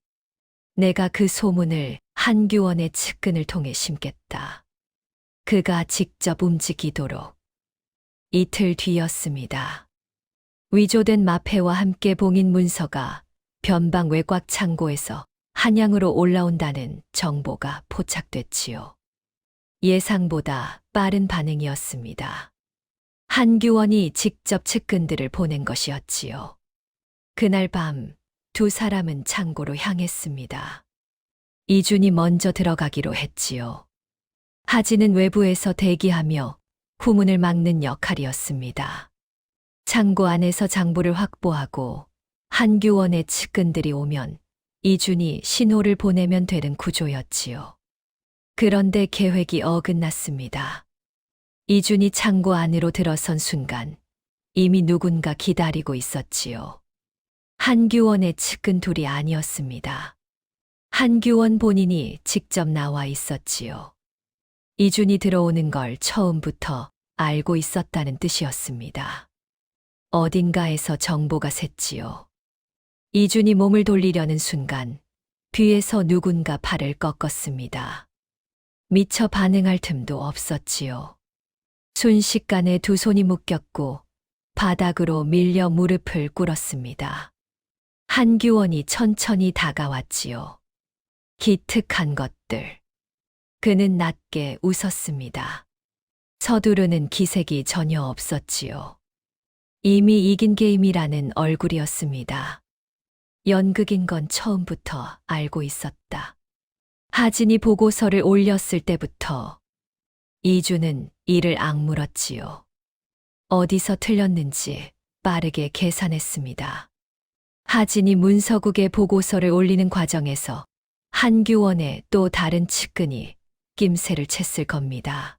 내가 그 소문을 한규원의 측근을 통해 심겠다. 그가 직접 움직이도록. 이틀 뒤였습니다. 위조된 마패와 함께 봉인 문서가 변방 외곽 창고에서 한양으로 올라온다는 정보가 포착됐지요. 예상보다 빠른 반응이었습니다. 한규원이 직접 측근들을 보낸 것이었지요. 그날 밤 두 사람은 창고로 향했습니다. 이준이 먼저 들어가기로 했지요. 하진은 외부에서 대기하며 후문을 막는 역할이었습니다. 창고 안에서 장부를 확보하고 한규원의 측근들이 오면 이준이 신호를 보내면 되는 구조였지요. 그런데 계획이 어긋났습니다. 이준이 창고 안으로 들어선 순간 이미 누군가 기다리고 있었지요. 한규원의 측근 둘이 아니었습니다. 한규원 본인이 직접 나와 있었지요. 이준이 들어오는 걸 처음부터 알고 있었다는 뜻이었습니다. 어딘가에서 정보가 샜지요. 이준이 몸을 돌리려는 순간 뒤에서 누군가 팔을 꺾었습니다. 미처 반응할 틈도 없었지요. 순식간에 두 손이 묶였고 바닥으로 밀려 무릎을 꿇었습니다. 한규원이 천천히 다가왔지요. 기특한 것들. 그는 낮게 웃었습니다. 서두르는 기색이 전혀 없었지요. 이미 이긴 게임이라는 얼굴이었습니다. 연극인 건 처음부터 알고 있었다. 하진이 보고서를 올렸을 때부터 이주는 이를 악물었지요. 어디서 틀렸는지 빠르게 계산했습니다. 하진이 문서국에 보고서를 올리는 과정에서 한규원의 또 다른 측근이 낌새를 챘을 겁니다.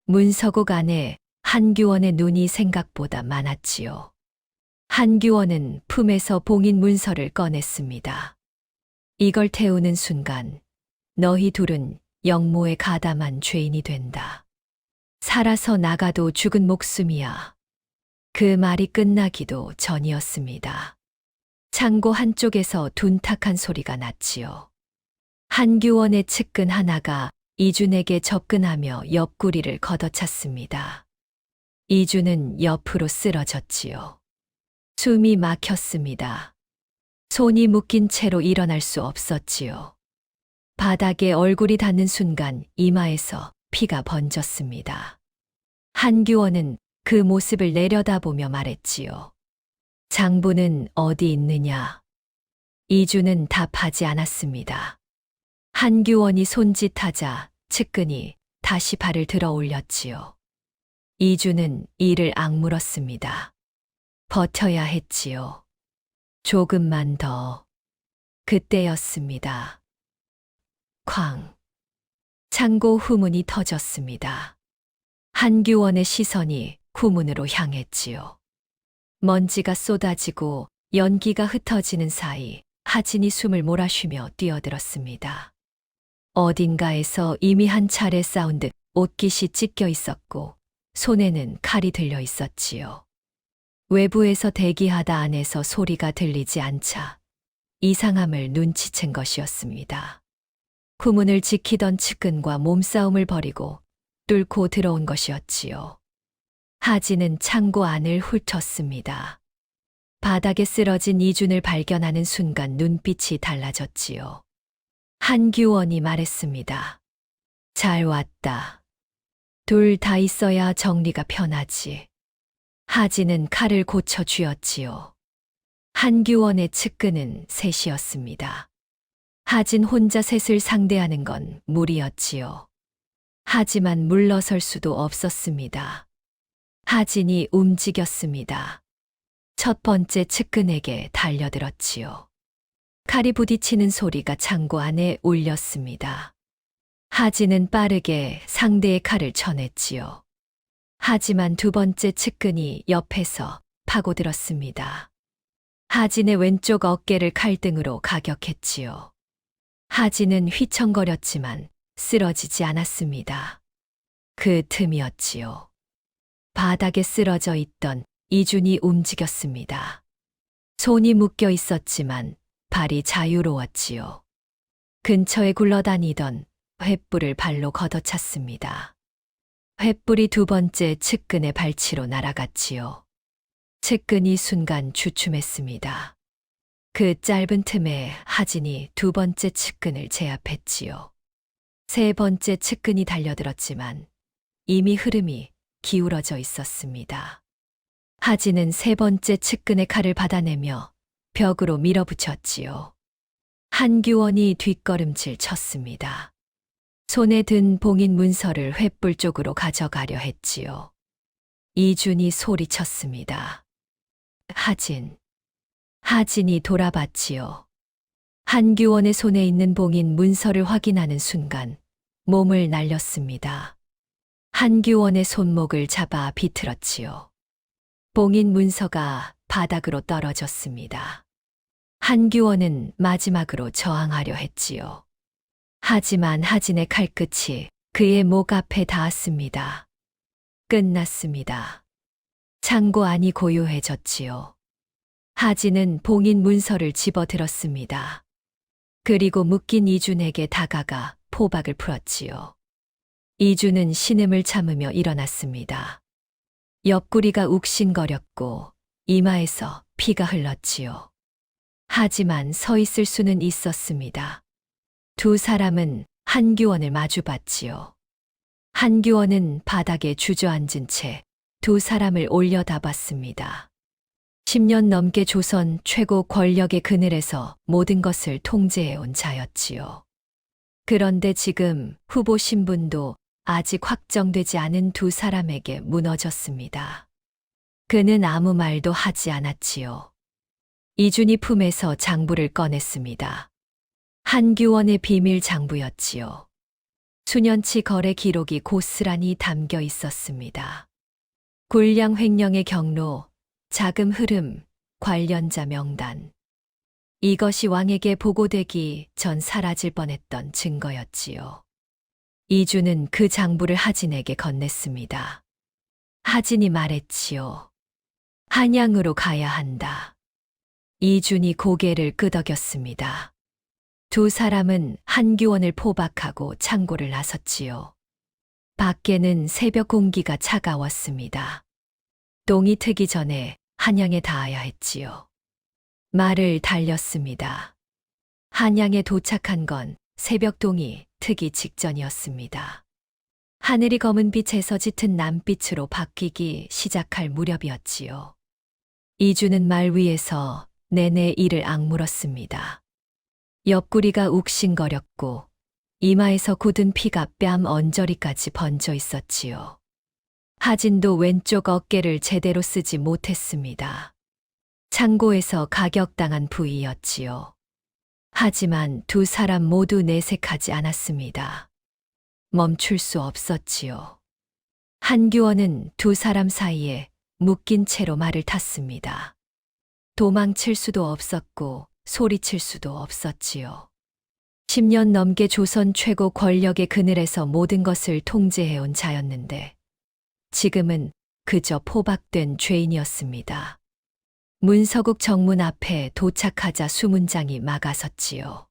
문서국 안에 한규원의 눈이 생각보다 많았지요. 한규원은 품에서 봉인 문서를 꺼냈습니다. 이걸 태우는 순간 너희 둘은 영모에 가담한 죄인이 된다. 살아서 나가도 죽은 목숨이야. 그 말이 끝나기도 전이었습니다. 창고 한쪽에서 둔탁한 소리가 났지요. 한규원의 측근 하나가 이준에게 접근하며 옆구리를 걷어찼습니다. 이준은 옆으로 쓰러졌지요. 숨이 막혔습니다. 손이 묶인 채로 일어날 수 없었지요. 바닥에 얼굴이 닿는 순간 이마에서 피가 번졌습니다. 한규원은 그 모습을 내려다보며 말했지요. 장부는 어디 있느냐? 이주는 답하지 않았습니다. 한규원이 손짓하자 측근이 다시 발을 들어 올렸지요. 이주는 이를 악물었습니다. 버텨야 했지요. 조금만 더. 그때였습니다. 쾅. 창고 후문이 터졌습니다. 한규원의 시선이 후문으로 향했지요. 먼지가 쏟아지고 연기가 흩어지는 사이 하진이 숨을 몰아쉬며 뛰어들었습니다. 어딘가에서 이미 한 차례 싸운 듯 옷깃이 찢겨 있었고 손에는 칼이 들려 있었지요. 외부에서 대기하다 안에서 소리가 들리지 않자 이상함을 눈치챈 것이었습니다. 후문을 지키던 측근과 몸싸움을 벌이고 뚫고 들어온 것이었지요. 하진은 창고 안을 훑었습니다. 바닥에 쓰러진 이준을 발견하는 순간 눈빛이 달라졌지요. 한규원이 말했습니다. 잘 왔다. 둘 다 있어야 정리가 편하지. 하진은 칼을 고쳐 쥐었지요. 한규원의 측근은 셋이었습니다. 하진 혼자 셋을 상대하는 건 무리였지요. 하지만 물러설 수도 없었습니다. 하진이 움직였습니다. 첫 번째 측근에게 달려들었지요. 칼이 부딪히는 소리가 창고 안에 울렸습니다. 하진은 빠르게 상대의 칼을 쳐냈지요. 하지만 두 번째 측근이 옆에서 파고들었습니다. 하진의 왼쪽 어깨를 칼등으로 가격했지요. 하진은 휘청거렸지만 쓰러지지 않았습니다. 그 틈이었지요. 바닥에 쓰러져 있던 이준이 움직였습니다. 손이 묶여 있었지만 발이 자유로웠지요. 근처에 굴러다니던 횃불을 발로 걷어찼습니다. 횃불이 두 번째 측근의 발치로 날아갔지요. 측근이 순간 주춤했습니다. 그 짧은 틈에 하진이 두 번째 측근을 제압했지요. 세 번째 측근이 달려들었지만 이미 흐름이 기울어져 있었습니다. 하진은 세 번째 측근의 칼을 받아내며 벽으로 밀어붙였지요. 한규원이 뒷걸음질 쳤습니다. 손에 든 봉인 문서를 횃불 쪽으로 가져가려 했지요. 이준이 소리쳤습니다. 하진. 하진이 돌아봤지요. 한규원의 손에 있는 봉인 문서를 확인하는 순간 몸을 날렸습니다. 한규원의 손목을 잡아 비틀었지요. 봉인 문서가 바닥으로 떨어졌습니다. 한규원은 마지막으로 저항하려 했지요. 하지만 하진의 칼끝이 그의 목 앞에 닿았습니다. 끝났습니다. 창고 안이 고요해졌지요. 하진은 봉인 문서를 집어들었습니다. 그리고 묶인 이준에게 다가가 포박을 풀었지요. 이준은 신음을 참으며 일어났습니다. 옆구리가 욱신거렸고 이마에서 피가 흘렀지요. 하지만 서 있을 수는 있었습니다. 두 사람은 한규원을 마주봤지요. 한규원은 바닥에 주저앉은 채 두 사람을 올려다봤습니다. 10년 넘게 조선 최고 권력의 그늘에서 모든 것을 통제해온 자였지요. 그런데 지금 후보 신분도 아직 확정되지 않은 두 사람에게 무너졌습니다. 그는 아무 말도 하지 않았지요. 이준이 품에서 장부를 꺼냈습니다. 한규원의 비밀 장부였지요. 수년치 거래 기록이 고스란히 담겨 있었습니다. 굴량 횡령의 경로, 자금 흐름, 관련자 명단. 이것이 왕에게 보고되기 전 사라질 뻔했던 증거였지요. 이준은 그 장부를 하진에게 건넸습니다. 하진이 말했지요. 한양으로 가야 한다. 이준이 고개를 끄덕였습니다. 두 사람은 한규원을 포박하고 창고를 나섰지요. 밖에는 새벽 공기가 차가웠습니다. 똥이 트기 전에 한양에 닿아야 했지요. 말을 달렸습니다. 한양에 도착한 건 새벽동이 트기 직전이었습니다. 하늘이 검은 빛에서 짙은 남빛으로 바뀌기 시작할 무렵이었지요. 이준은 말 위에서 내내 이를 악물었습니다. 옆구리가 욱신거렸고 이마에서 굳은 피가 뺨 언저리까지 번져 있었지요. 하진도 왼쪽 어깨를 제대로 쓰지 못했습니다. 창고에서 가격당한 부위였지요. 하지만 두 사람 모두 내색하지 않았습니다. 멈출 수 없었지요. 한규원은 두 사람 사이에 묶인 채로 말을 탔습니다. 도망칠 수도 없었고 소리칠 수도 없었지요. 10년 넘게 조선 최고 권력의 그늘에서 모든 것을 통제해온 자였는데 지금은 그저 포박된 죄인이었습니다. 문서국 정문 앞에 도착하자 수문장이 막아섰지요.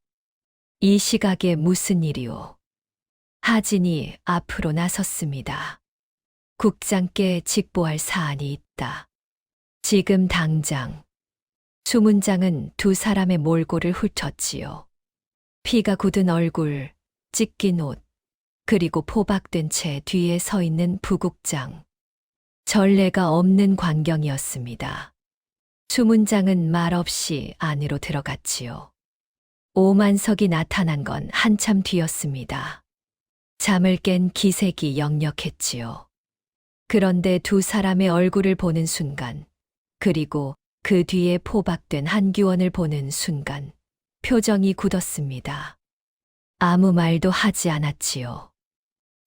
이 시각에 무슨 일이오? 하진이 앞으로 나섰습니다. 국장께 직보할 사안이 있다. 지금 당장. 수문장은 두 사람의 몰골을 훑었지요. 피가 굳은 얼굴, 찢긴 옷, 그리고 포박된 채 뒤에 서 있는 부국장. 전례가 없는 광경이었습니다. 수문장은 말없이 안으로 들어갔지요. 오만석이 나타난 건 한참 뒤였습니다. 잠을 깬 기색이 역력했지요. 그런데 두 사람의 얼굴을 보는 순간, 그리고 그 뒤에 포박된 한규원을 보는 순간, 표정이 굳었습니다. 아무 말도 하지 않았지요.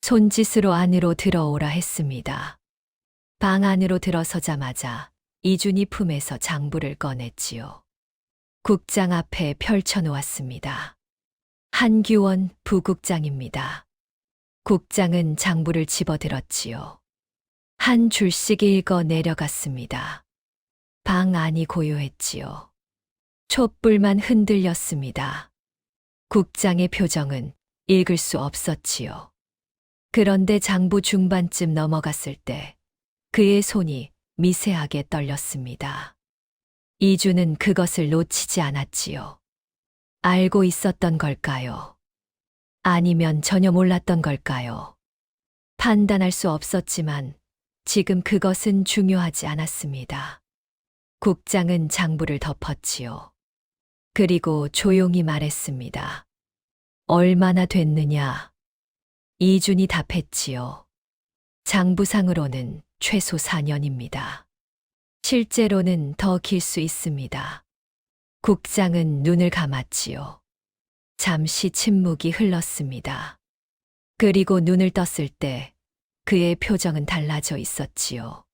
손짓으로 안으로 들어오라 했습니다. 방 안으로 들어서자마자 이준이 품에서 장부를 꺼냈지요. 국장 앞에 펼쳐놓았습니다. 한규원 부국장입니다. 국장은 장부를 집어들었지요. 한 줄씩 읽어 내려갔습니다. 방 안이 고요했지요. 촛불만 흔들렸습니다. 국장의 표정은 읽을 수 없었지요. 그런데 장부 중반쯤 넘어갔을 때 그의 손이 미세하게 떨렸습니다. 이주는 그것을 놓치지 않았지요. 알고 있었던 걸까요? 아니면 전혀 몰랐던 걸까요? 판단할 수 없었지만 지금 그것은 중요하지 않았습니다. 국장은 장부를 덮었지요. 그리고 조용히 말했습니다. 얼마나 됐느냐? 이준이 답했지요. 장부상으로는 최소 4년입니다. 실제로는 더 길 수 있습니다. 국장은 눈을 감았지요. 잠시 침묵이 흘렀습니다. 그리고 눈을 떴을 때 그의 표정은 달라져 있었지요.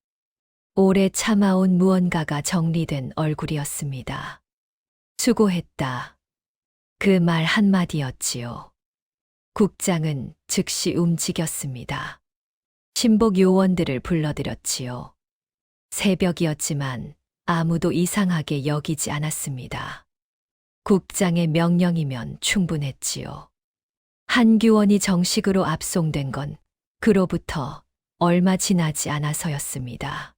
오래 참아온 무언가가 정리된 얼굴이었습니다. 수고했다. 그 말 한마디였지요. 국장은 즉시 움직였습니다. 신복 요원들을 불러들였지요. 새벽이었지만 아무도 이상하게 여기지 않았습니다. 국장의 명령이면 충분했지요. 한규원이 정식으로 압송된 건 그로부터 얼마 지나지 않아서였습니다.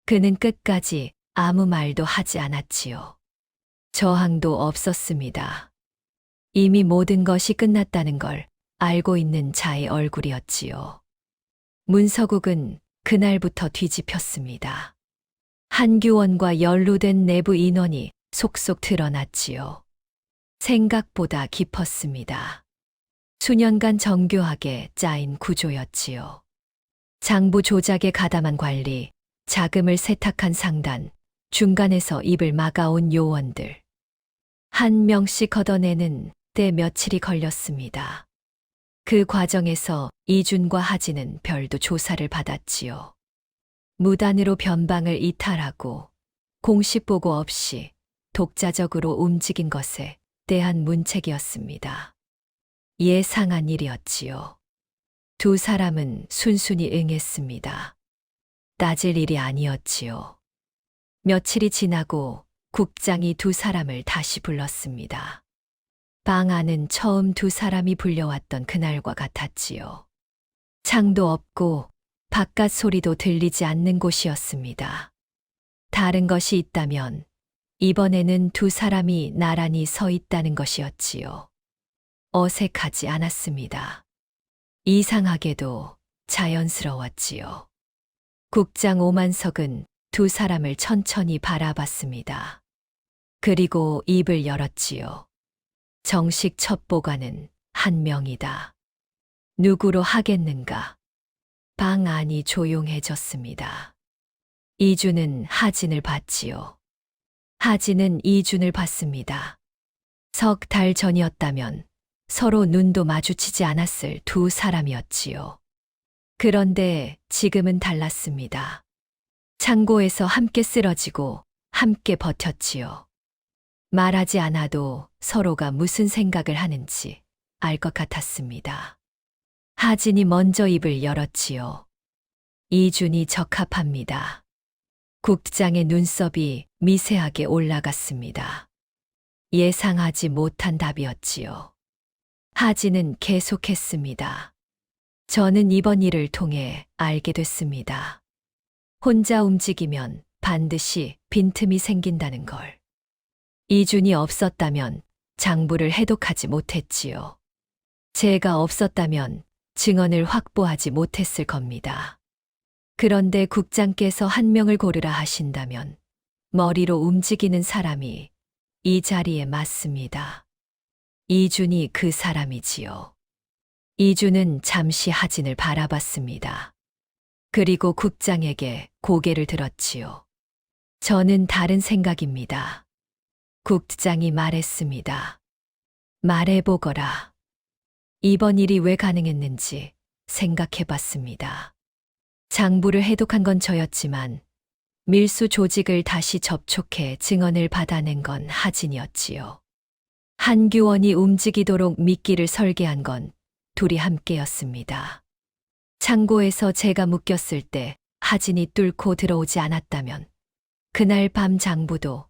그는 끝까지 아무 말도 하지 않았지요. 저항도 없었습니다. 이미 모든 것이 끝났다는 걸 알고 있는 자의 얼굴이었지요. 문서국은 그날부터 뒤집혔습니다. 한규원과 연루된 내부 인원이 속속 드러났지요. 생각보다 깊었습니다. 수년간 정교하게 짜인 구조였지요. 장부 조작에 가담한 관리, 자금을 세탁한 상단, 중간에서 입을 막아온 요원들. 한 명씩 걷어내는 때 며칠이 걸렸습니다. 그 과정에서 이준과 하진은 별도 조사를 받았지요. 무단으로 변방을 이탈하고 공식 보고 없이 독자적으로 움직인 것에 대한 문책이었습니다. 예상한 일이었지요. 두 사람은 순순히 응했습니다. 따질 일이 아니었지요. 며칠이 지나고 국장이 두 사람을 다시 불렀습니다. 방 안은 처음 두 사람이 불려왔던 그날과 같았지요. 창도 없고 바깥 소리도 들리지 않는 곳이었습니다. 다른 것이 있다면 이번에는 두 사람이 나란히 서 있다는 것이었지요. 어색하지 않았습니다. 이상하게도 자연스러웠지요. 국장 오만석은 두 사람을 천천히 바라봤습니다. 그리고 입을 열었지요. 정식 첩보관은 한 명이다. 누구로 하겠는가? 방 안이 조용해졌습니다. 이준은 하진을 봤지요. 하진은 이준을 봤습니다. 석 달 전이었다면 서로 눈도 마주치지 않았을 두 사람이었지요. 그런데 지금은 달랐습니다. 창고에서 함께 쓰러지고 함께 버텼지요. 말하지 않아도 서로가 무슨 생각을 하는지 알 것 같았습니다. 하진이 먼저 입을 열었지요. 이준이 적합합니다. 국장의 눈썹이 미세하게 올라갔습니다. 예상하지 못한 답이었지요. 하진은 계속했습니다. 저는 이번 일을 통해 알게 됐습니다. 혼자 움직이면 반드시 빈틈이 생긴다는 걸. 이준이 없었다면 장부를 해독하지 못했지요. 제가 없었다면 증언을 확보하지 못했을 겁니다. 그런데 국장께서 한 명을 고르라 하신다면 머리로 움직이는 사람이 이 자리에 맞습니다. 이준이 그 사람이지요. 이준은 잠시 하진을 바라봤습니다. 그리고 국장에게 고개를 들었지요. 저는 다른 생각입니다. 국장이 말했습니다. 말해보거라. 이번 일이 왜 가능했는지 생각해봤습니다. 장부를 해독한 건 저였지만 밀수 조직을 다시 접촉해 증언을 받아낸 건 하진이었지요. 한규원이 움직이도록 미끼를 설계한 건 둘이 함께였습니다. 창고에서 제가 묶였을 때 하진이 뚫고 들어오지 않았다면 그날 밤 장부도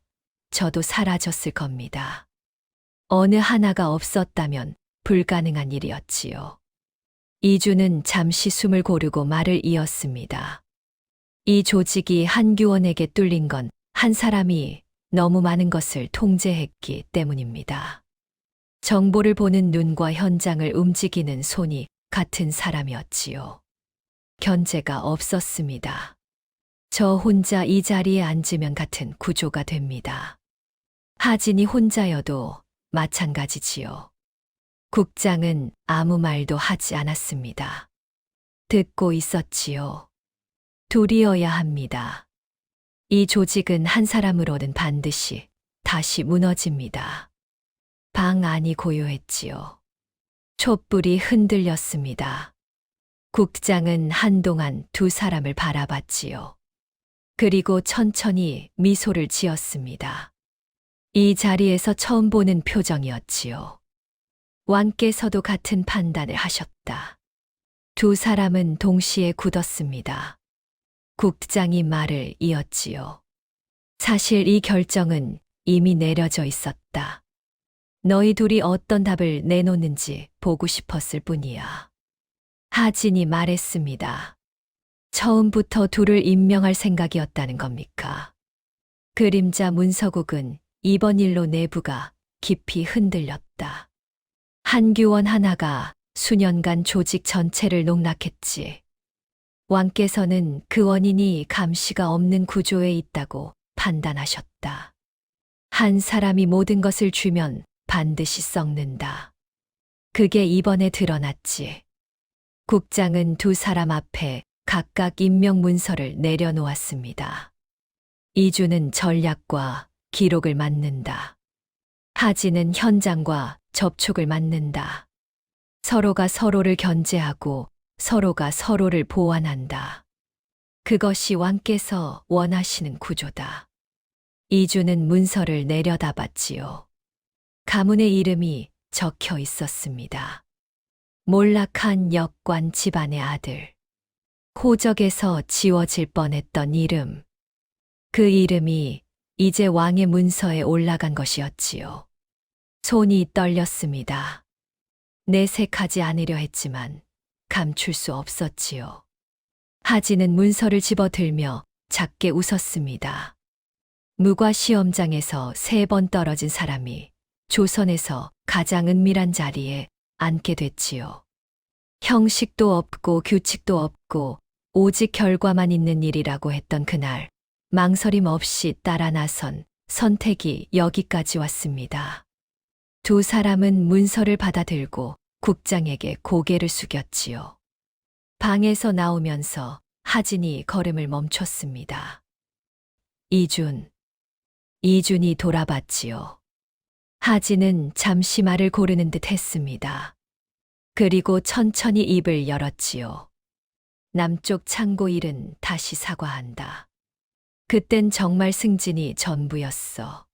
저도 사라졌을 겁니다. 어느 하나가 없었다면 불가능한 일이었지요. 이준은 잠시 숨을 고르고 말을 이었습니다. 이 조직이 한규원에게 뚫린 건 한 사람이 너무 많은 것을 통제했기 때문입니다. 정보를 보는 눈과 현장을 움직이는 손이 같은 사람이었지요. 견제가 없었습니다. 저 혼자 이 자리에 앉으면 같은 구조가 됩니다. 하진이 혼자여도 마찬가지지요. 국장은 아무 말도 하지 않았습니다. 듣고 있었지요. 둘이어야 합니다. 이 조직은 한 사람으로는 반드시 다시 무너집니다. 방 안이 고요했지요. 촛불이 흔들렸습니다. 국장은 한동안 두 사람을 바라봤지요. 그리고 천천히 미소를 지었습니다. 이 자리에서 처음 보는 표정이었지요. 왕께서도 같은 판단을 하셨다. 두 사람은 동시에 굳었습니다. 국장이 말을 이었지요. 사실 이 결정은 이미 내려져 있었다. 너희 둘이 어떤 답을 내놓는지 보고 싶었을 뿐이야. 하진이 말했습니다. 처음부터 둘을 임명할 생각이었다는 겁니까? 그림자 문서국은 이번 일로 내부가 깊이 흔들렸다. 한규원 하나가 수년간 조직 전체를 농락했지. 왕께서는 그 원인이 감시가 없는 구조에 있다고 판단하셨다. 한 사람이 모든 것을 쥐면 반드시 썩는다. 그게 이번에 드러났지. 국장은 두 사람 앞에 각각 임명 문서를 내려놓았습니다. 이주는 전략과 기록을 맡는다. 하진은 현장과 접촉을 맡는다. 서로가 서로를 견제하고 서로가 서로를 보완한다. 그것이 왕께서 원하시는 구조다. 이주는 문서를 내려다봤지요. 가문의 이름이 적혀 있었습니다. 몰락한 역관 집안의 아들. 호적에서 지워질 뻔했던 이름. 그 이름이 이제 왕의 문서에 올라간 것이었지요. 손이 떨렸습니다. 내색하지 않으려 했지만 감출 수 없었지요. 하진은 문서를 집어들며 작게 웃었습니다. 무과 시험장에서 3번 떨어진 사람이 조선에서 가장 은밀한 자리에 앉게 됐지요. 형식도 없고 규칙도 없고 오직 결과만 있는 일이라고 했던 그날, 망설임 없이 따라 나선 선택이 여기까지 왔습니다. 두 사람은 문서를 받아들고 국장에게 고개를 숙였지요. 방에서 나오면서 하진이 걸음을 멈췄습니다. 이준이 돌아봤지요. 하진은 잠시 말을 고르는 듯 했습니다. 그리고 천천히 입을 열었지요. 남쪽 창고 일은 다시 사과한다. 그땐 정말 승진이 전부였어.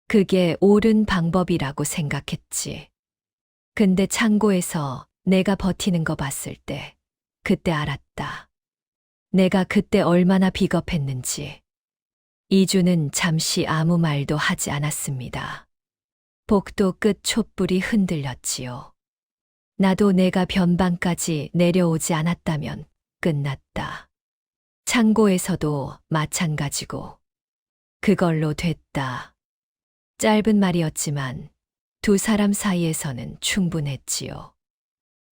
그게 옳은 방법이라고 생각했지. 근데 창고에서 내가 버티는 거 봤을 때, 그때 알았다. 내가 그때 얼마나 비겁했는지. 이주는 잠시 아무 말도 하지 않았습니다. 복도 끝 촛불이 흔들렸지요. 나도 내가 변방까지 내려오지 않았다면 끝났다. 창고에서도 마찬가지고. 그걸로 됐다. 짧은 말이었지만 두 사람 사이에서는 충분했지요.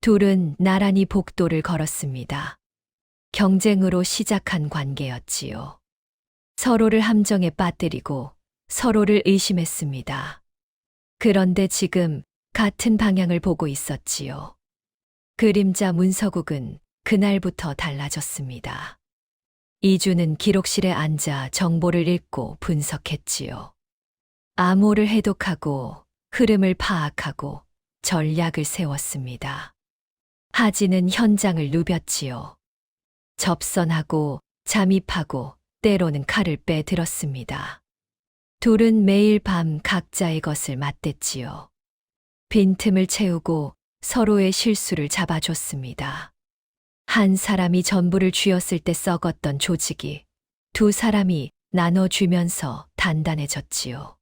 둘은 나란히 복도를 걸었습니다. 경쟁으로 시작한 관계였지요. 서로를 함정에 빠뜨리고 서로를 의심했습니다. 그런데 지금 같은 방향을 보고 있었지요. 그림자 문서국은 그날부터 달라졌습니다. 이주는 기록실에 앉아 정보를 읽고 분석했지요. 암호를 해독하고 흐름을 파악하고 전략을 세웠습니다. 하진은 현장을 누볐지요. 접선하고 잠입하고 때로는 칼을 빼들었습니다. 둘은 매일 밤 각자의 것을 맞댔지요. 빈틈을 채우고 서로의 실수를 잡아줬습니다. 한 사람이 전부를 쥐었을 때 썩었던 조직이 두 사람이 나눠주면서 단단해졌지요.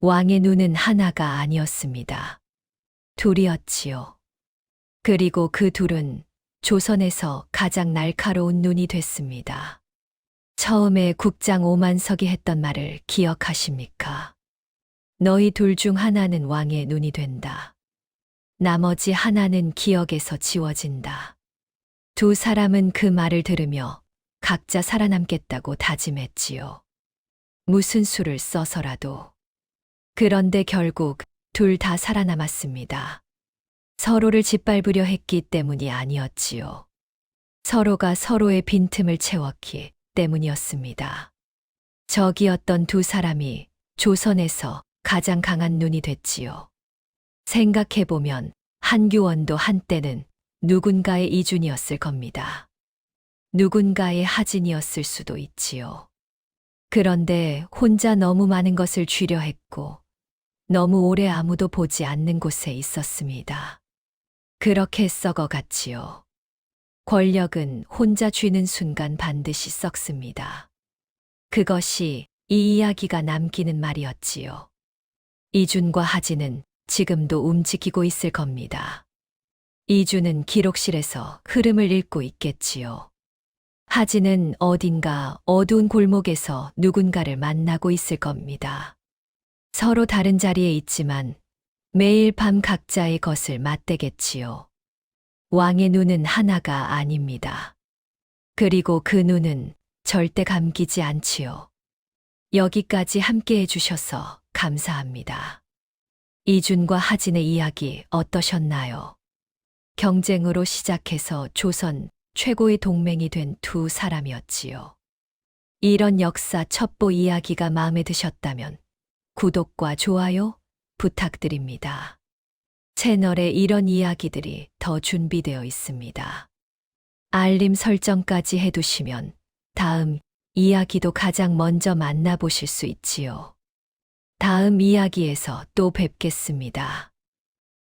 왕의 눈은 하나가 아니었습니다. 둘이었지요. 그리고 그 둘은 조선에서 가장 날카로운 눈이 됐습니다. 처음에 국장 오만석이 했던 말을 기억하십니까? 너희 둘 중 하나는 왕의 눈이 된다. 나머지 하나는 기억에서 지워진다. 두 사람은 그 말을 들으며 각자 살아남겠다고 다짐했지요. 무슨 수를 써서라도. 그런데 결국 둘 다 살아남았습니다. 서로를 짓밟으려 했기 때문이 아니었지요. 서로가 서로의 빈틈을 채웠기 때문이었습니다. 적이었던 두 사람이 조선에서 가장 강한 눈이 됐지요. 생각해보면 한규원도 한때는 누군가의 이준이었을 겁니다. 누군가의 하진이었을 수도 있지요. 그런데 혼자 너무 많은 것을 쥐려 했고 너무 오래 아무도 보지 않는 곳에 있었습니다. 그렇게 썩어갔지요. 권력은 혼자 쥐는 순간 반드시 썩습니다. 그것이 이 이야기가 남기는 말이었지요. 이준과 하진은 지금도 움직이고 있을 겁니다. 이준은 기록실에서 흐름을 읽고 있겠지요. 하진은 어딘가 어두운 골목에서 누군가를 만나고 있을 겁니다. 서로 다른 자리에 있지만 매일 밤 각자의 것을 맞대겠지요. 왕의 눈은 하나가 아닙니다. 그리고 그 눈은 절대 감기지 않지요. 여기까지 함께 해주셔서 감사합니다. 이준과 하진의 이야기 어떠셨나요? 경쟁으로 시작해서 조선 최고의 동맹이 된 두 사람이었지요. 이런 역사 첩보 이야기가 마음에 드셨다면 구독과 좋아요 부탁드립니다. 채널에 이런 이야기들이 더 준비되어 있습니다. 알림 설정까지 해두시면 다음 이야기도 가장 먼저 만나보실 수 있지요. 다음 이야기에서 또 뵙겠습니다.